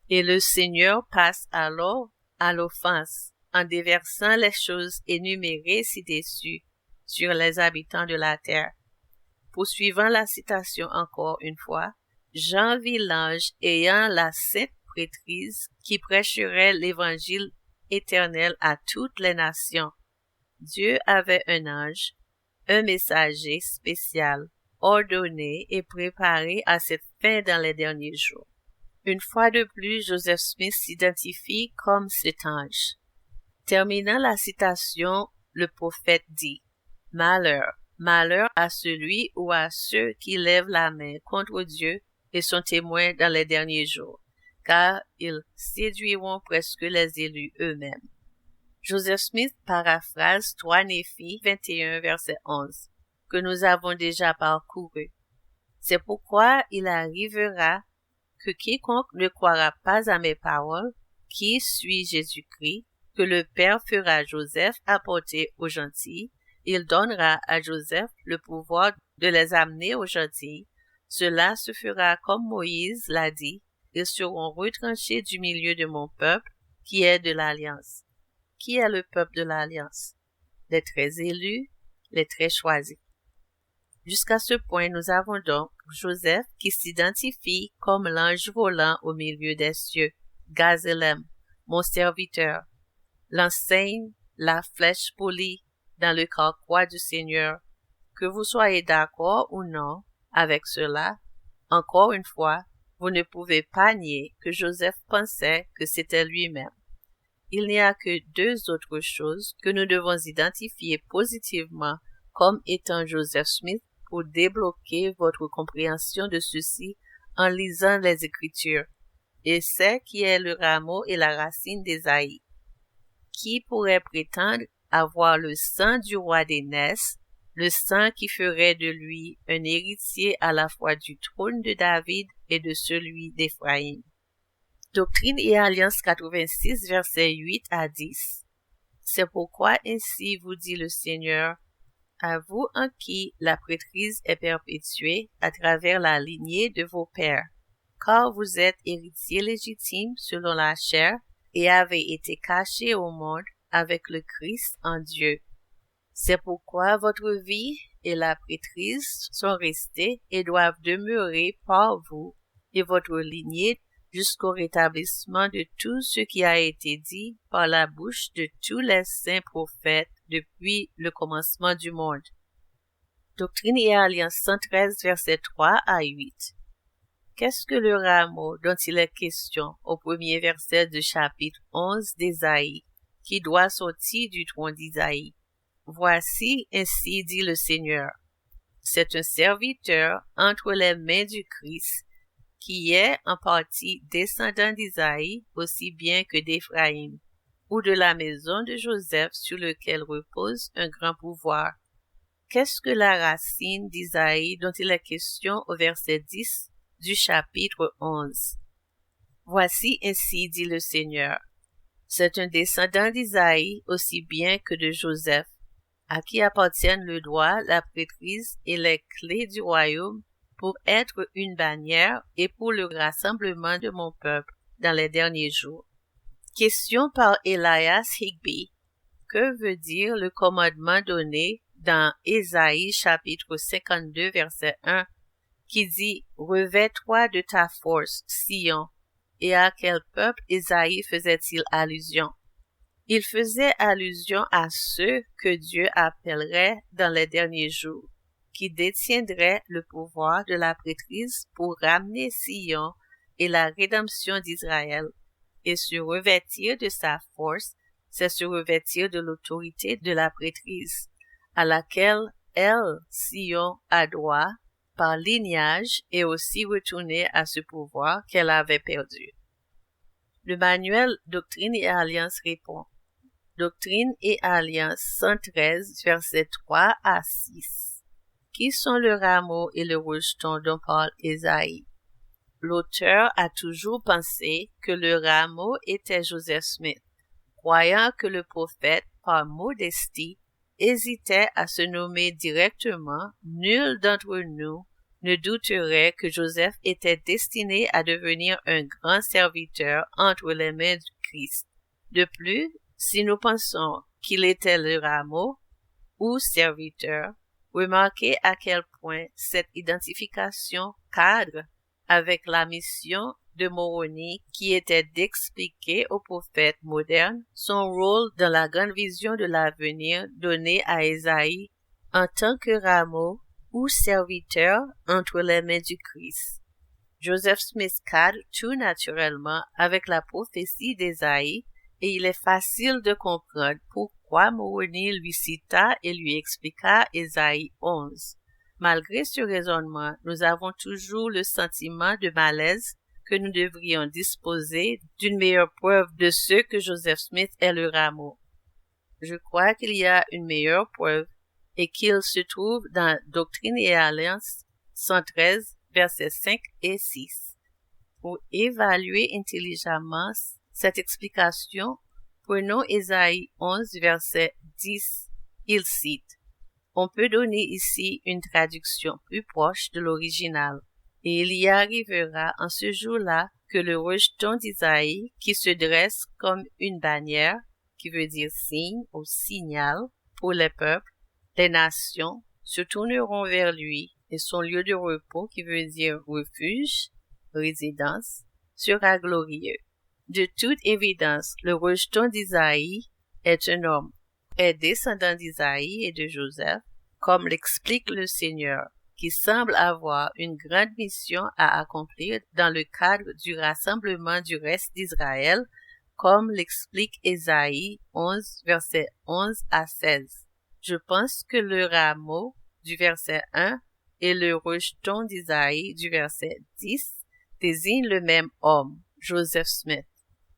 et le Seigneur passe alors à l'offense en déversant les choses énumérées ci-dessus sur les habitants de la terre. Poursuivant la citation encore une fois, Jean vit l'ange ayant la sainte prêtrise qui prêcherait l'évangile éternel à toutes les nations. Dieu avait un ange, un messager spécial, ordonné et préparé à cette fin dans les derniers jours. Une fois de plus, Joseph Smith s'identifie comme cet ange. Terminant la citation, le prophète dit « Malheur, malheur à celui ou à ceux qui lèvent la main contre Dieu et sont témoins dans les derniers jours, car ils séduiront presque les élus eux-mêmes. » Joseph Smith paraphrase 3 Néphi 21, verset 11, que nous avons déjà parcouru. C'est pourquoi il arrivera que quiconque ne croira pas à mes paroles, qui suit Jésus-Christ, que le Père fera Joseph apporter aux gentils, il donnera à Joseph le pouvoir de les amener aux gentils. Cela se fera comme Moïse l'a dit, ils seront retranchés du milieu de mon peuple, qui est de l'Alliance. Qui est le peuple de l'Alliance? Les très élus, les très choisis. Jusqu'à ce point, nous avons donc Joseph qui s'identifie comme l'ange volant au milieu des cieux, Gazélem, mon serviteur, l'enseigne, la flèche polie dans le carquois du Seigneur. Que vous soyez d'accord ou non avec cela, encore une fois, vous ne pouvez pas nier que Joseph pensait que c'était lui-même. Il n'y a que 2 autres choses que nous devons identifier positivement comme étant Joseph Smith pour débloquer votre compréhension de ceci en lisant les Écritures, et c'est qui est le rameau et la racine d'Ésaïe. Qui pourrait prétendre avoir le sang du roi d'Énès, le sang qui ferait de lui un héritier à la fois du trône de David et de celui d'Éphraïm? Doctrine et Alliance 86, versets 8 à 10. C'est pourquoi ainsi vous dit le Seigneur, à vous en qui la prêtrise est perpétuée à travers la lignée de vos pères, car vous êtes héritiers légitimes selon la chair et avez été cachés au monde avec le Christ en Dieu. C'est pourquoi votre vie et la prêtrise sont restées et doivent demeurer par vous et votre lignée jusqu'au rétablissement de tout ce qui a été dit par la bouche de tous les saints prophètes depuis le commencement du monde. Doctrine et Alliance 113, versets 3 à 8. Qu'est-ce que le rameau dont il est question au premier verset du chapitre 11 d'Ésaïe, qui doit sortir du trône d'Isaïe? Voici, ainsi dit le Seigneur. C'est un serviteur entre les mains du Christ, qui est en partie descendant d'Isaïe aussi bien que d'Éphraïm, ou de la maison de Joseph sur lequel repose un grand pouvoir. Qu'est-ce que la racine d'Isaïe dont il est question au verset 10 du chapitre 11? Voici, ainsi dit le Seigneur. C'est un descendant d'Isaïe aussi bien que de Joseph, à qui appartiennent le droit, la prêtrise et les clés du royaume pour être une bannière et pour le rassemblement de mon peuple dans les derniers jours. Question par Elias Higbee. Que veut dire le commandement donné dans Ésaïe chapitre 52 verset 1 qui dit « Revêt-toi de ta force, Sion ». Et à quel peuple Ésaïe faisait-il allusion? Il faisait allusion à ceux que Dieu appellerait dans les derniers jours, qui détiendraient le pouvoir de la prêtrise pour ramener Sion et la rédemption d'Israël. Et se revêtir de sa force, c'est se revêtir de l'autorité de la prêtrise, à laquelle elle, Sion, a droit, par lignage, et aussi retourner à ce pouvoir qu'elle avait perdu. Le manuel Doctrine et Alliance répond. Doctrine et Alliance 113, versets 3 à 6. Qui sont le rameau et le rejeton dont parle Ésaïe? L'auteur a toujours pensé que le rameau était Joseph Smith, croyant que le prophète, par modestie, hésitait à se nommer directement. Nul d'entre nous ne douterait que Joseph était destiné à devenir un grand serviteur entre les mains du Christ. De plus, si nous pensons qu'il était le rameau ou serviteur, remarquez à quel point cette identification cadre avec la mission de Moroni qui était d'expliquer aux prophètes modernes son rôle dans la grande vision de l'avenir donnée à Ésaïe en tant que rameau ou serviteur entre les mains du Christ. Joseph Smith cadre tout naturellement avec la prophétie d'Ésaïe et il est facile de comprendre pourquoi Moroni lui cita et lui expliqua Ésaïe 11. Malgré ce raisonnement, nous avons toujours le sentiment de malaise que nous devrions disposer d'une meilleure preuve de ce que Joseph Smith est le rameau. Je crois qu'il y a une meilleure preuve et qu'il se trouve dans Doctrine et Alliance 113, versets 5 et 6. Pour évaluer intelligemment cette explication, prenons Ésaïe 11, verset 10. Il cite. On peut donner ici une traduction plus proche de l'original, et il y arrivera en ce jour-là que le rejeton d'Isaïe, qui se dresse comme une bannière, qui veut dire signe ou signal, pour les peuples, les nations, se tourneront vers lui, et son lieu de repos, qui veut dire refuge, résidence, sera glorieux. De toute évidence, le rejeton d'Isaïe est un homme, est descendant d'Isaïe et de Joseph, comme l'explique le Seigneur, qui semble avoir une grande mission à accomplir dans le cadre du rassemblement du reste d'Israël, comme l'explique Ésaïe 11, versets 11 à 16. Je pense que le rameau du verset 1 et le rejeton d'Isaïe du verset 10 désignent le même homme, Joseph Smith.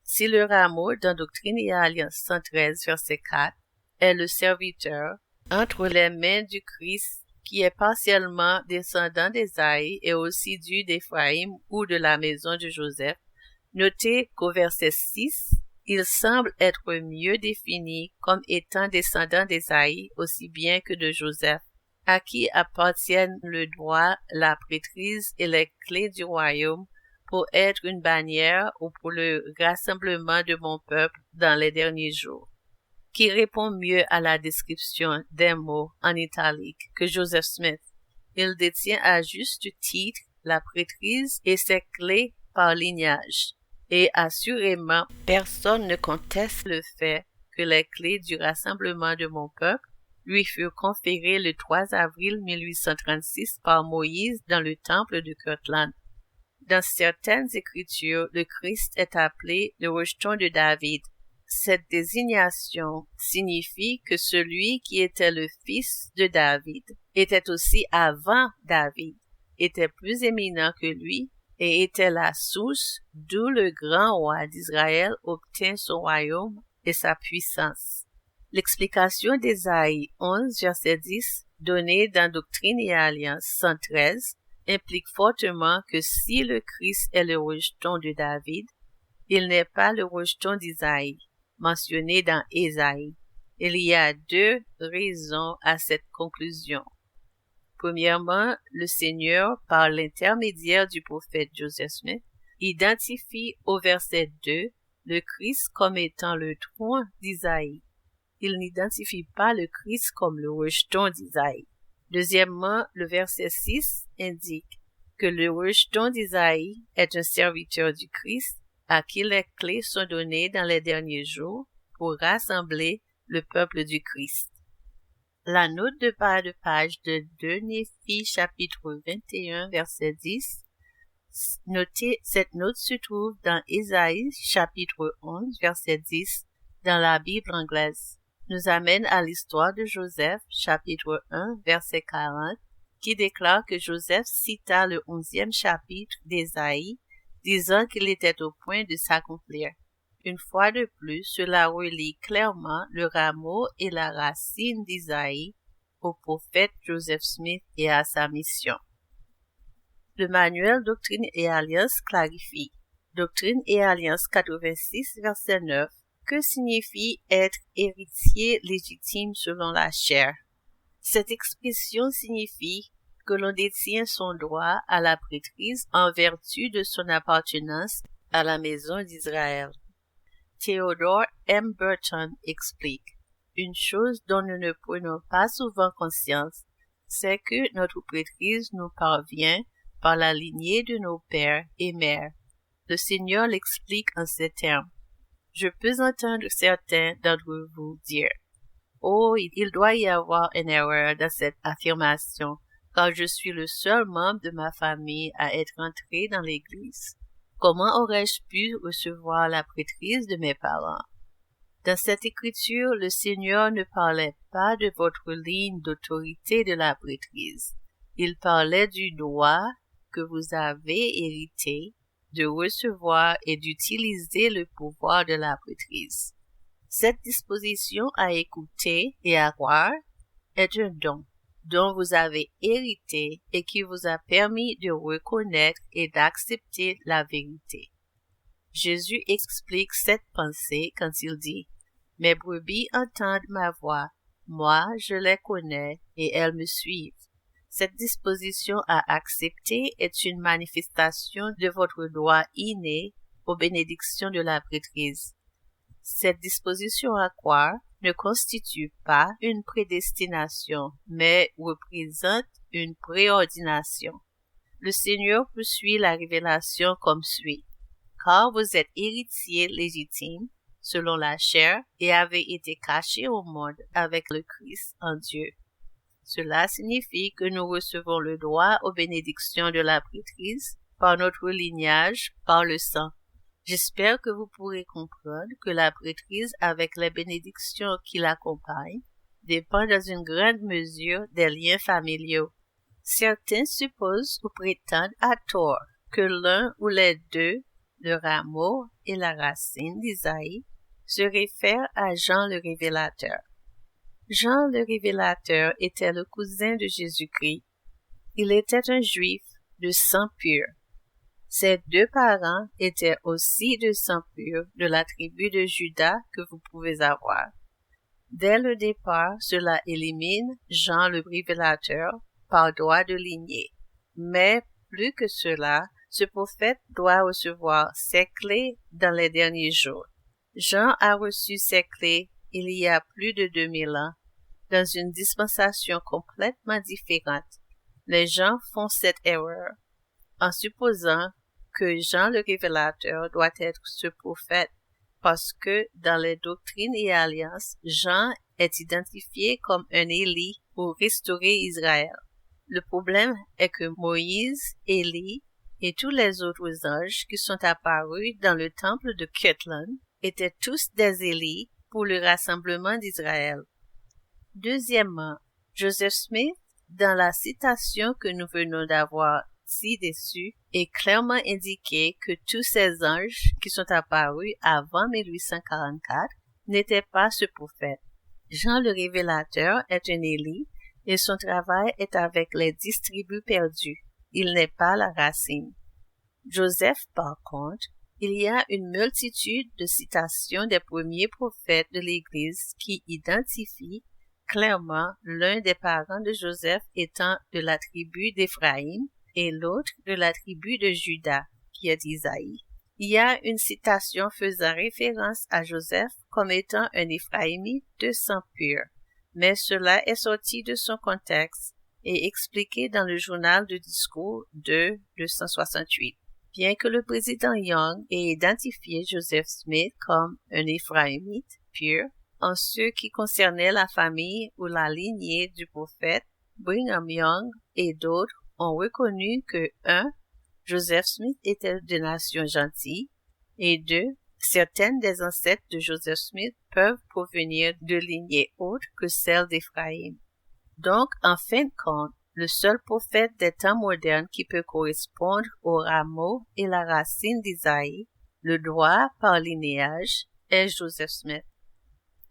Si le rameau dans Doctrine et Alliance 113, verset 4, est le serviteur entre les mains du Christ qui est partiellement descendant d'Ésaïe et aussi dû d'Éphraïm ou de la maison de Joseph, notez qu'au verset 6, il semble être mieux défini comme étant descendant d'Ésaïe aussi bien que de Joseph, à qui appartiennent le droit, la prêtrise et les clés du royaume pour être une bannière ou pour le rassemblement de mon peuple dans les derniers jours. qui répond mieux à la description des mots en italique que Joseph Smith. Il détient à juste titre la prêtrise et ses clés par lignage. Et assurément, personne ne conteste le fait que les clés du rassemblement de mon peuple lui furent conférées le 3 avril 1836 par Moïse dans le temple de Kirtland. Dans certaines écritures, le Christ est appelé le rejeton de David. Cette désignation signifie que celui qui était le fils de David était aussi avant David, était plus éminent que lui et était la source d'où le grand roi d'Israël obtint son royaume et sa puissance. L'explication d'Ésaïe 11, verset 10, donnée dans Doctrine et Alliance 113, implique fortement que si le Christ est le rejeton de David, il n'est pas le rejeton d'Isaïe, mentionné dans Ésaïe. Il y a deux raisons à cette conclusion. Premièrement, le Seigneur, par l'intermédiaire du prophète Joseph Smith, identifie au verset 2 le Christ comme étant le tronc d'Isaïe. Il n'identifie pas le Christ comme le rejeton d'Isaïe. Deuxièmement, le verset 6 indique que le rejeton d'Isaïe est un serviteur du Christ à qui les clés sont données dans les derniers jours pour rassembler le peuple du Christ. La note de bas de page de 2 Néphi chapitre 21 verset 10, cette note se trouve dans Ésaïe chapitre 11 verset 10 dans la Bible anglaise, nous amène à l'histoire de Joseph chapitre 1 verset 40 qui déclare que Joseph cita le 11e chapitre d'Ésaïe disant qu'il était au point de s'accomplir. Une fois de plus, cela relie clairement le rameau et la racine d'Isaïe au prophète Joseph Smith et à sa mission. Le manuel Doctrine et Alliance clarifie. Doctrine et Alliance 86, verset 9. Que signifie être héritier légitime selon la chair? Cette expression signifie que l'on détient son droit à la prêtrise en vertu de son appartenance à la maison d'Israël. Theodore M. Burton explique: une chose dont nous ne prenons pas souvent conscience, c'est que notre prêtrise nous parvient par la lignée de nos pères et mères. Le Seigneur l'explique en ces termes. Je peux entendre certains d'entre vous dire: oh, il doit y avoir une erreur dans cette affirmation, car je suis le seul membre de ma famille à être entré dans l'Église. Comment aurais-je pu recevoir la prêtrise de mes parents? Dans cette écriture, le Seigneur ne parlait pas de votre ligne d'autorité de la prêtrise. Il parlait du droit que vous avez hérité de recevoir et d'utiliser le pouvoir de la prêtrise. Cette disposition à écouter et à croire est un don dont vous avez hérité et qui vous a permis de reconnaître et d'accepter la vérité. Jésus explique cette pensée quand il dit: « Mes brebis entendent ma voix, moi je les connais et elles me suivent. » Cette disposition à accepter est une manifestation de votre droit inné aux bénédictions de la prêtrise. Cette disposition à croire ne constitue pas une prédestination, mais représente une préordination. Le Seigneur poursuit la révélation comme suit. Car vous êtes héritiers légitimes, selon la chair, et avez été cachés au monde avec le Christ en Dieu. Cela signifie que nous recevons le droit aux bénédictions de la prêtrise par notre lignage, par le sang. J'espère que vous pourrez comprendre que la prêtrise avec les bénédictions qui l'accompagnent dépend dans une grande mesure des liens familiaux. Certains supposent ou prétendent à tort que l'un ou les deux, le rameau et la racine d'Isaïe, se réfèrent à Jean le Révélateur. Jean le Révélateur était le cousin de Jésus-Christ. Il était un juif de sang pur. Ses deux parents étaient aussi de sang pur de la tribu de Juda que vous pouvez avoir. Dès le départ, cela élimine Jean le Révélateur par droit de lignée. Mais plus que cela, ce prophète doit recevoir ses clés dans les derniers jours. Jean a reçu ses clés il y a plus de 2000 ans, dans une dispensation complètement différente. Les gens font cette erreur en supposant que Jean le Révélateur doit être ce prophète parce que dans les doctrines et alliances, Jean est identifié comme un Élie pour restaurer Israël. Le problème est que Moïse, Élie et tous les autres anges qui sont apparus dans le temple de Kirtland étaient tous des Élis pour le rassemblement d'Israël. Deuxièmement, Joseph Smith, dans la citation que nous venons d'avoir ci-dessus, est clairement indiqué que tous ces anges qui sont apparus avant 1844 n'étaient pas ce prophète. Jean le Révélateur est un Élie et son travail est avec les 10 tribus perdues. Il n'est pas la racine. Joseph, par contre, il y a une multitude de citations des premiers prophètes de l'Église qui identifient clairement l'un des parents de Joseph étant de la tribu d'Éphraïm et l'autre de la tribu de Juda, qui est Isaïe. Il y a une citation faisant référence à Joseph comme étant un Éphraïmite de sang pur, mais cela est sorti de son contexte et expliqué dans le journal de discours de 268. Bien que le président Young ait identifié Joseph Smith comme un Éphraïmite pur, en ce qui concernait la famille ou la lignée du prophète, Brigham Young et d'autres ont reconnu que 1. Joseph Smith était de nation gentille, et 2. Certaines des ancêtres de Joseph Smith peuvent provenir de lignées autres que celles d'Éphraïm. Donc, en fin de compte, le seul prophète des temps modernes qui peut correspondre au rameau et la racine d'Isaïe, le droit par linéage, est Joseph Smith.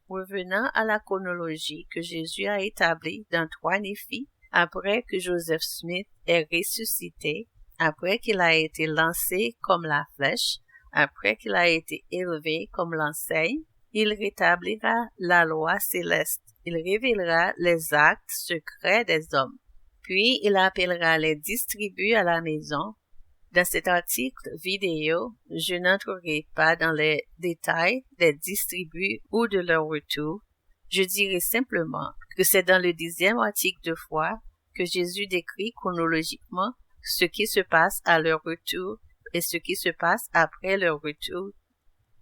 Revenant à la chronologie que Jésus a établie dans 3 Néphi, après que Joseph Smith est ressuscité, après qu'il a été lancé comme la flèche, après qu'il a été élevé comme l'enseigne, il rétablira la loi céleste, il révélera les actes secrets des hommes. Puis il appellera les 10 tribus à la maison. Dans cet article vidéo, je n'entrerai pas dans les détails des 10 tribus ou de leur retour. Je dirai simplement que c'est dans le 10e article de foi que Jésus décrit chronologiquement ce qui se passe à leur retour et ce qui se passe après leur retour,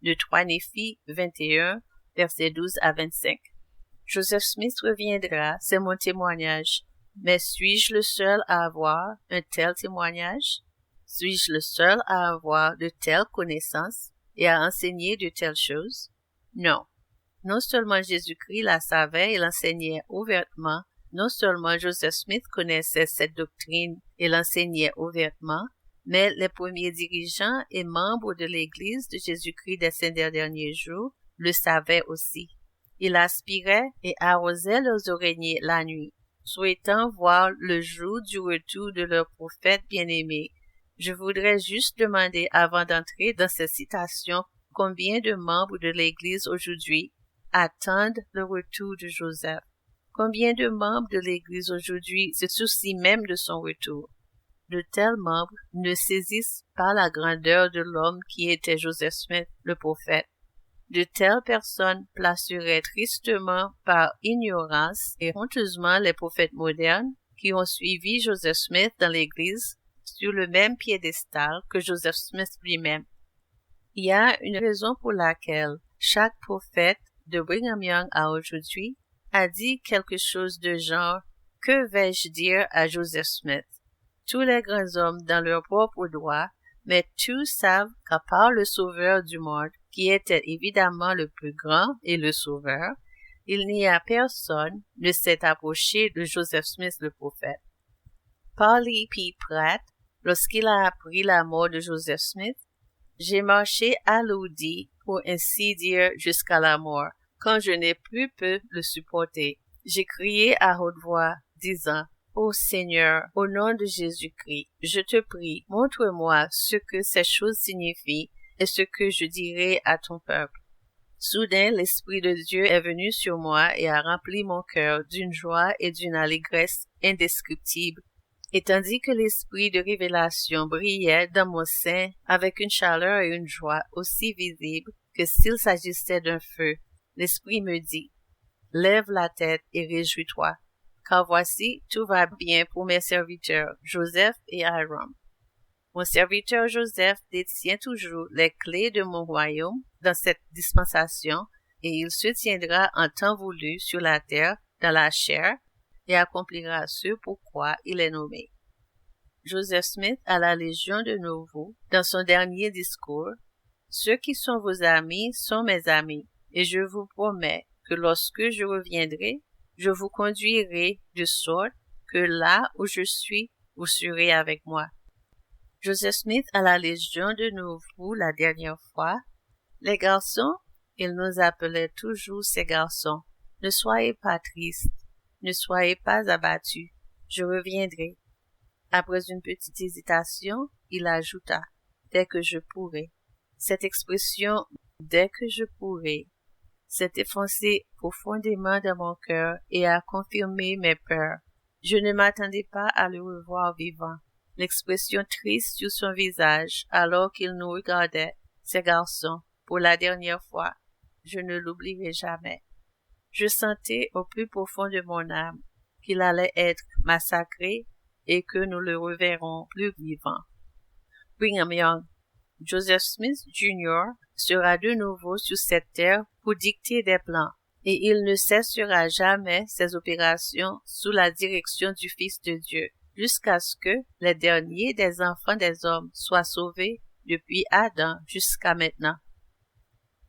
de 3 Néphi 21, versets 12 à 25. Joseph Smith reviendra, c'est mon témoignage. Mais suis-je le seul à avoir un tel témoignage? Suis-je le seul à avoir de telles connaissances et à enseigner de telles choses? Non. Non seulement Jésus-Christ la savait et l'enseignait ouvertement, non seulement Joseph Smith connaissait cette doctrine et l'enseignait ouvertement, mais les premiers dirigeants et membres de l'Église de Jésus-Christ des 5 derniers jours le savaient aussi. Ils aspiraient et arrosaient leurs oreillers la nuit, souhaitant voir le jour du retour de leur prophète bien-aimé. Je voudrais juste demander avant d'entrer dans cette citation combien de membres de l'Église aujourd'hui attendent le retour de Joseph. Combien de membres de l'Église aujourd'hui se soucient même de son retour? De tels membres ne saisissent pas la grandeur de l'homme qui était Joseph Smith, le prophète. De telles personnes placeraient tristement par ignorance et honteusement les prophètes modernes qui ont suivi Joseph Smith dans l'Église sur le même piédestal que Joseph Smith lui-même. Il y a une raison pour laquelle chaque prophète de Brigham Young à aujourd'hui a dit quelque chose de genre « Que vais-je dire à Joseph Smith ?» Tous les grands hommes dans leur propre droit, mais tous savent qu'à part le Sauveur du monde, qui était évidemment le plus grand et le Sauveur, il n'y a personne ne s'est approché de Joseph Smith le prophète. Parley P. Pratt, lorsqu'il a appris la mort de Joseph Smith, « J'ai marché alourdi, pour ainsi dire jusqu'à la mort, quand je n'ai plus pu le supporter. J'ai crié à haute voix, disant, « Ô Seigneur, au nom de Jésus-Christ, je te prie, montre-moi ce que ces choses signifient et ce que je dirai à ton peuple. » Soudain, l'Esprit de Dieu est venu sur moi et a rempli mon cœur d'une joie et d'une allégresse indescriptibles. Et tandis que l'esprit de révélation brillait dans mon sein avec une chaleur et une joie aussi visibles que s'il s'agissait d'un feu, L'Esprit me dit, lève la tête et réjouis-toi, car voici, tout va bien pour mes serviteurs, Joseph et Hiram. Mon serviteur Joseph détient toujours les clés de mon royaume dans cette dispensation, et il se tiendra en temps voulu sur la terre, dans la chair, et accomplira ce pourquoi il est nommé. Joseph Smith à la Légion de Nouveau, dans son dernier discours, ceux qui sont vos amis sont mes amis, et je vous promets que lorsque je reviendrai, je vous conduirai de sorte que là où je suis, vous serez avec moi. Joseph Smith à la Légion de Nouveau la dernière fois, les garçons, il nous appelait toujours ces garçons, ne soyez pas tristes, ne soyez pas abattus, je reviendrai. Après une petite hésitation, il ajouta, dès que je pourrai. Cette expression, dès que je pourrai, s'est effancée profondément dans mon cœur et a confirmé mes peurs. Je ne m'attendais pas à le revoir vivant. L'expression triste sur son visage, alors qu'il nous regardait, ces garçons, pour la dernière fois, je ne l'oublierai jamais. Je sentais au plus profond de mon âme qu'il allait être massacré et que nous le reverrons plus vivant. Brigham Young, Joseph Smith Jr. sera de nouveau sur cette terre pour dicter des plans, et il ne cessera jamais ses opérations sous la direction du Fils de Dieu, jusqu'à ce que les derniers des enfants des hommes soient sauvés depuis Adam jusqu'à maintenant.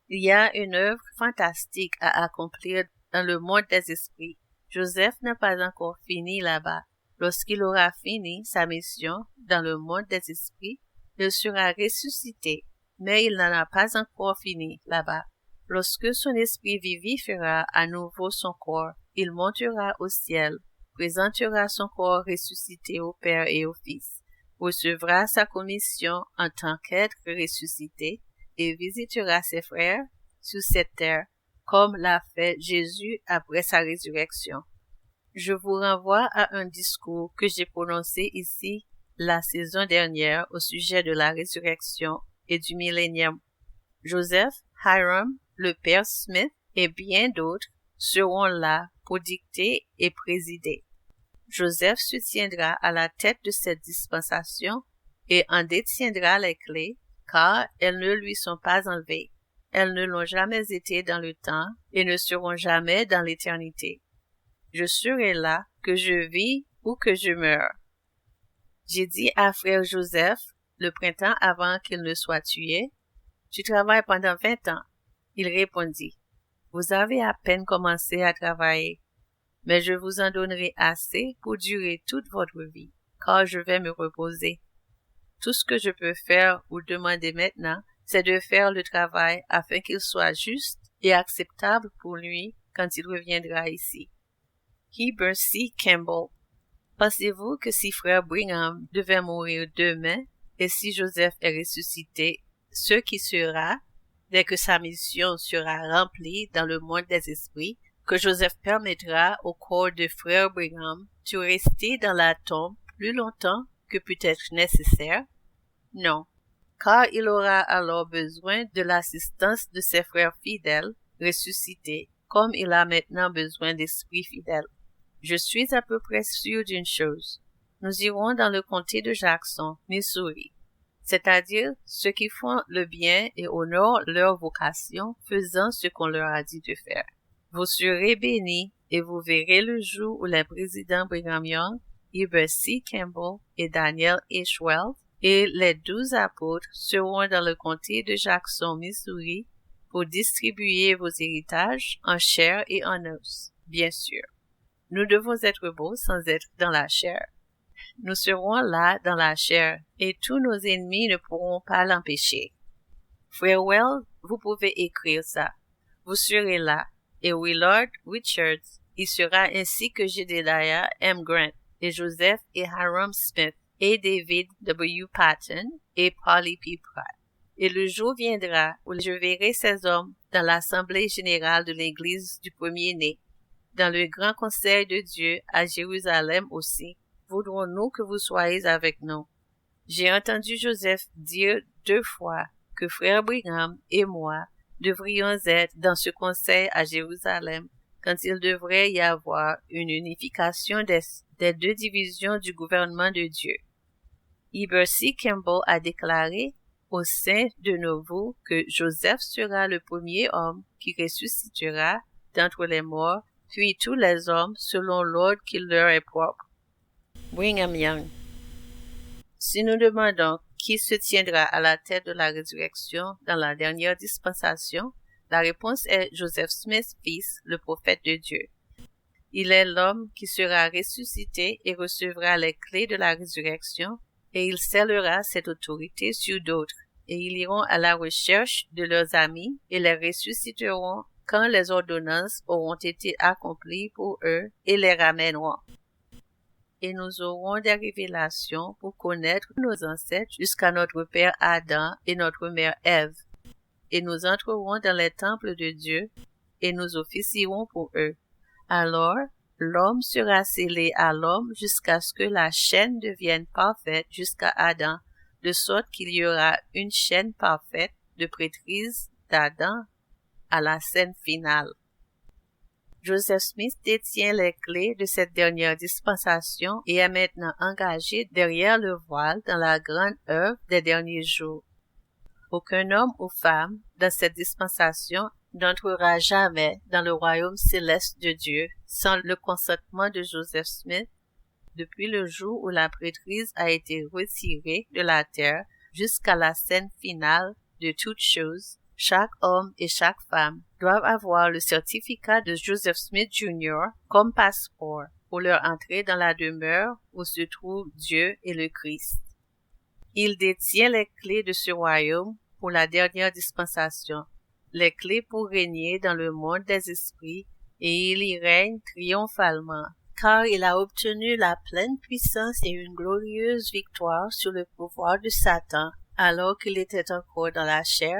Il y a une œuvre fantastique à accomplir dans le monde des esprits. Joseph n'a pas encore fini là-bas. Lorsqu'il aura fini sa mission dans le monde des esprits, il sera ressuscité, mais il n'en a pas encore fini là-bas. Lorsque son esprit vivifiera à nouveau son corps, il montera au ciel, présentera son corps ressuscité au Père et au Fils, recevra sa commission en tant qu'être ressuscité et visitera ses frères sur cette terre, comme l'a fait Jésus après sa résurrection. Je vous renvoie à un discours que j'ai prononcé ici la saison dernière au sujet de la résurrection et du millénium. Joseph, Hiram, le père Smith et bien d'autres seront là pour dicter et présider. Joseph se tiendra à la tête de cette dispensation et en détiendra les clés, car elles ne lui sont pas enlevées. Elles ne l'ont jamais été dans le temps et ne seront jamais dans l'éternité. Je serai là, que je vis ou que je meure. J'ai dit à frère Joseph, le printemps avant qu'il ne soit tué, « Tu travailles pendant 20 ans. » Il répondit, « Vous avez à peine commencé à travailler, mais je vous en donnerai assez pour durer toute votre vie, car je vais me reposer. Tout ce que je peux faire ou demander maintenant, c'est de faire le travail afin qu'il soit juste et acceptable pour lui quand il reviendra ici. » Heber C. Campbell. Pensez-vous que si frère Brigham devait mourir demain, et si Joseph est ressuscité, ce qui sera, dès que sa mission sera remplie dans le monde des esprits, que Joseph permettra au corps de frère Brigham de rester dans la tombe plus longtemps que peut-être nécessaire? Non, car il aura alors besoin de l'assistance de ses frères fidèles ressuscités, comme il a maintenant besoin d'esprits fidèles. Je suis à peu près sûr d'une chose. Nous irons dans le comté de Jackson, Missouri, c'est-à-dire ceux qui font le bien et honorent leur vocation, faisant ce qu'on leur a dit de faire. Vous serez bénis et vous verrez le jour où les présidents Brigham Young, Heber C. Campbell et Daniel H. Wells et les 12 apôtres seront dans le comté de Jackson, Missouri, pour distribuer vos héritages en chair et en os, bien sûr. Nous devons être beaux sans être dans la chair. Nous serons là dans la chair, et tous nos ennemis ne pourront pas l'empêcher. Frère Wells, vous pouvez écrire ça. Vous serez là, et Willard Richards y sera ainsi que Jedediah M. Grant, et Joseph et Hiram Smith, et David W. Patton, et Polly P. Pratt. Et le jour viendra où je verrai ces hommes dans l'Assemblée générale de l'Église du premier-né, dans le grand conseil de Dieu à Jérusalem aussi. Voudrons-nous que vous soyez avec nous? J'ai entendu Joseph dire 2 fois que frère Brigham et moi devrions être dans ce conseil à Jérusalem quand il devrait y avoir une unification des deux divisions du gouvernement de Dieu. Heber C. Kimball a déclaré au sein de Nouveau que Joseph sera le premier homme qui ressuscitera d'entre les morts, puis tous les hommes selon l'ordre qui leur est propre. Brigham Young. Si nous demandons qui se tiendra à la tête de la résurrection dans la dernière dispensation, la réponse est Joseph Smith, fils, le prophète de Dieu. Il est l'homme qui sera ressuscité et recevra les clés de la résurrection, et il scellera cette autorité sur d'autres, et ils iront à la recherche de leurs amis et les ressusciteront quand les ordonnances auront été accomplies pour eux et les ramèneront. Et nous aurons des révélations pour connaître nos ancêtres jusqu'à notre père Adam et notre mère Ève. Et nous entrerons dans les temples de Dieu et nous officierons pour eux. Alors, l'homme sera scellé à l'homme jusqu'à ce que la chaîne devienne parfaite jusqu'à Adam, de sorte qu'il y aura une chaîne parfaite de prêtrise d'Adam à la scène finale. Joseph Smith détient les clés de cette dernière dispensation et est maintenant engagé derrière le voile dans la grande œuvre des derniers jours. Aucun homme ou femme dans cette dispensation n'entrera jamais dans le royaume céleste de Dieu sans le consentement de Joseph Smith. Depuis le jour où la prêtrise a été retirée de la terre jusqu'à la scène finale de toutes choses, chaque homme et chaque femme doivent avoir le certificat de Joseph Smith Jr. comme passeport pour leur entrée dans la demeure où se trouvent Dieu et le Christ. Il détient les clés de ce royaume pour la dernière dispensation, les clés pour régner dans le monde des esprits, et il y règne triomphalement, car il a obtenu la pleine puissance et une glorieuse victoire sur le pouvoir de Satan alors qu'il était encore dans la chair,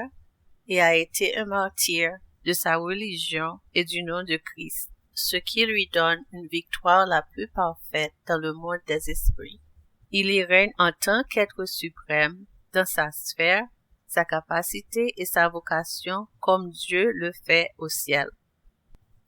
et a été un martyr de sa religion et du nom de Christ, ce qui lui donne une victoire la plus parfaite dans le monde des esprits. Il y règne en tant qu'être suprême dans sa sphère, sa capacité et sa vocation comme Dieu le fait au ciel.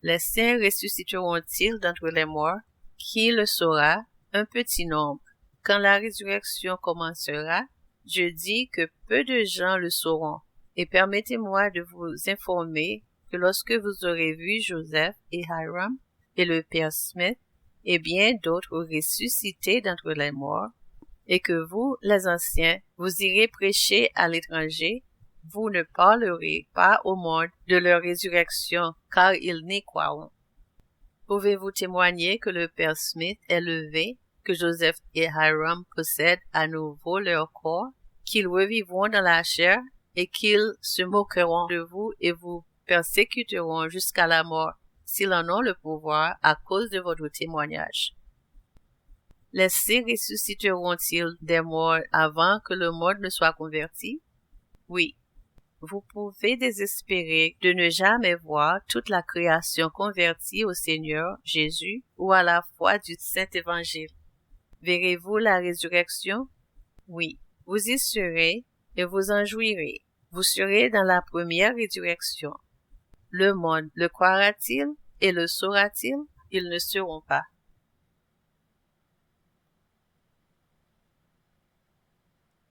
Les saints ressusciteront-ils d'entre les morts? Qui le saura? Un petit nombre. Quand la résurrection commencera, je dis que peu de gens le sauront. Et permettez-moi de vous informer que lorsque vous aurez vu Joseph et Hyrum et le père Smith et bien d'autres ressuscités d'entre les morts, et que vous, les anciens, vous irez prêcher à l'étranger, vous ne parlerez pas au monde de leur résurrection, car ils n'y croiront. Pouvez-vous témoigner que le père Smith est levé, que Joseph et Hyrum possèdent à nouveau leur corps, qu'ils revivront dans la chair, et qu'ils se moqueront de vous et vous persécuteront jusqu'à la mort, s'ils en ont le pouvoir à cause de votre témoignage. Les saints ressusciteront-ils des morts avant que le monde ne soit converti? Oui. Vous pouvez désespérer de ne jamais voir toute la création convertie au Seigneur Jésus ou à la foi du Saint-Évangile. Verrez-vous la résurrection? Oui. Vous y serez et vous en jouirez. Vous serez dans la première résurrection. Le monde le croira-t-il et le saura-t-il? Ils ne seront pas.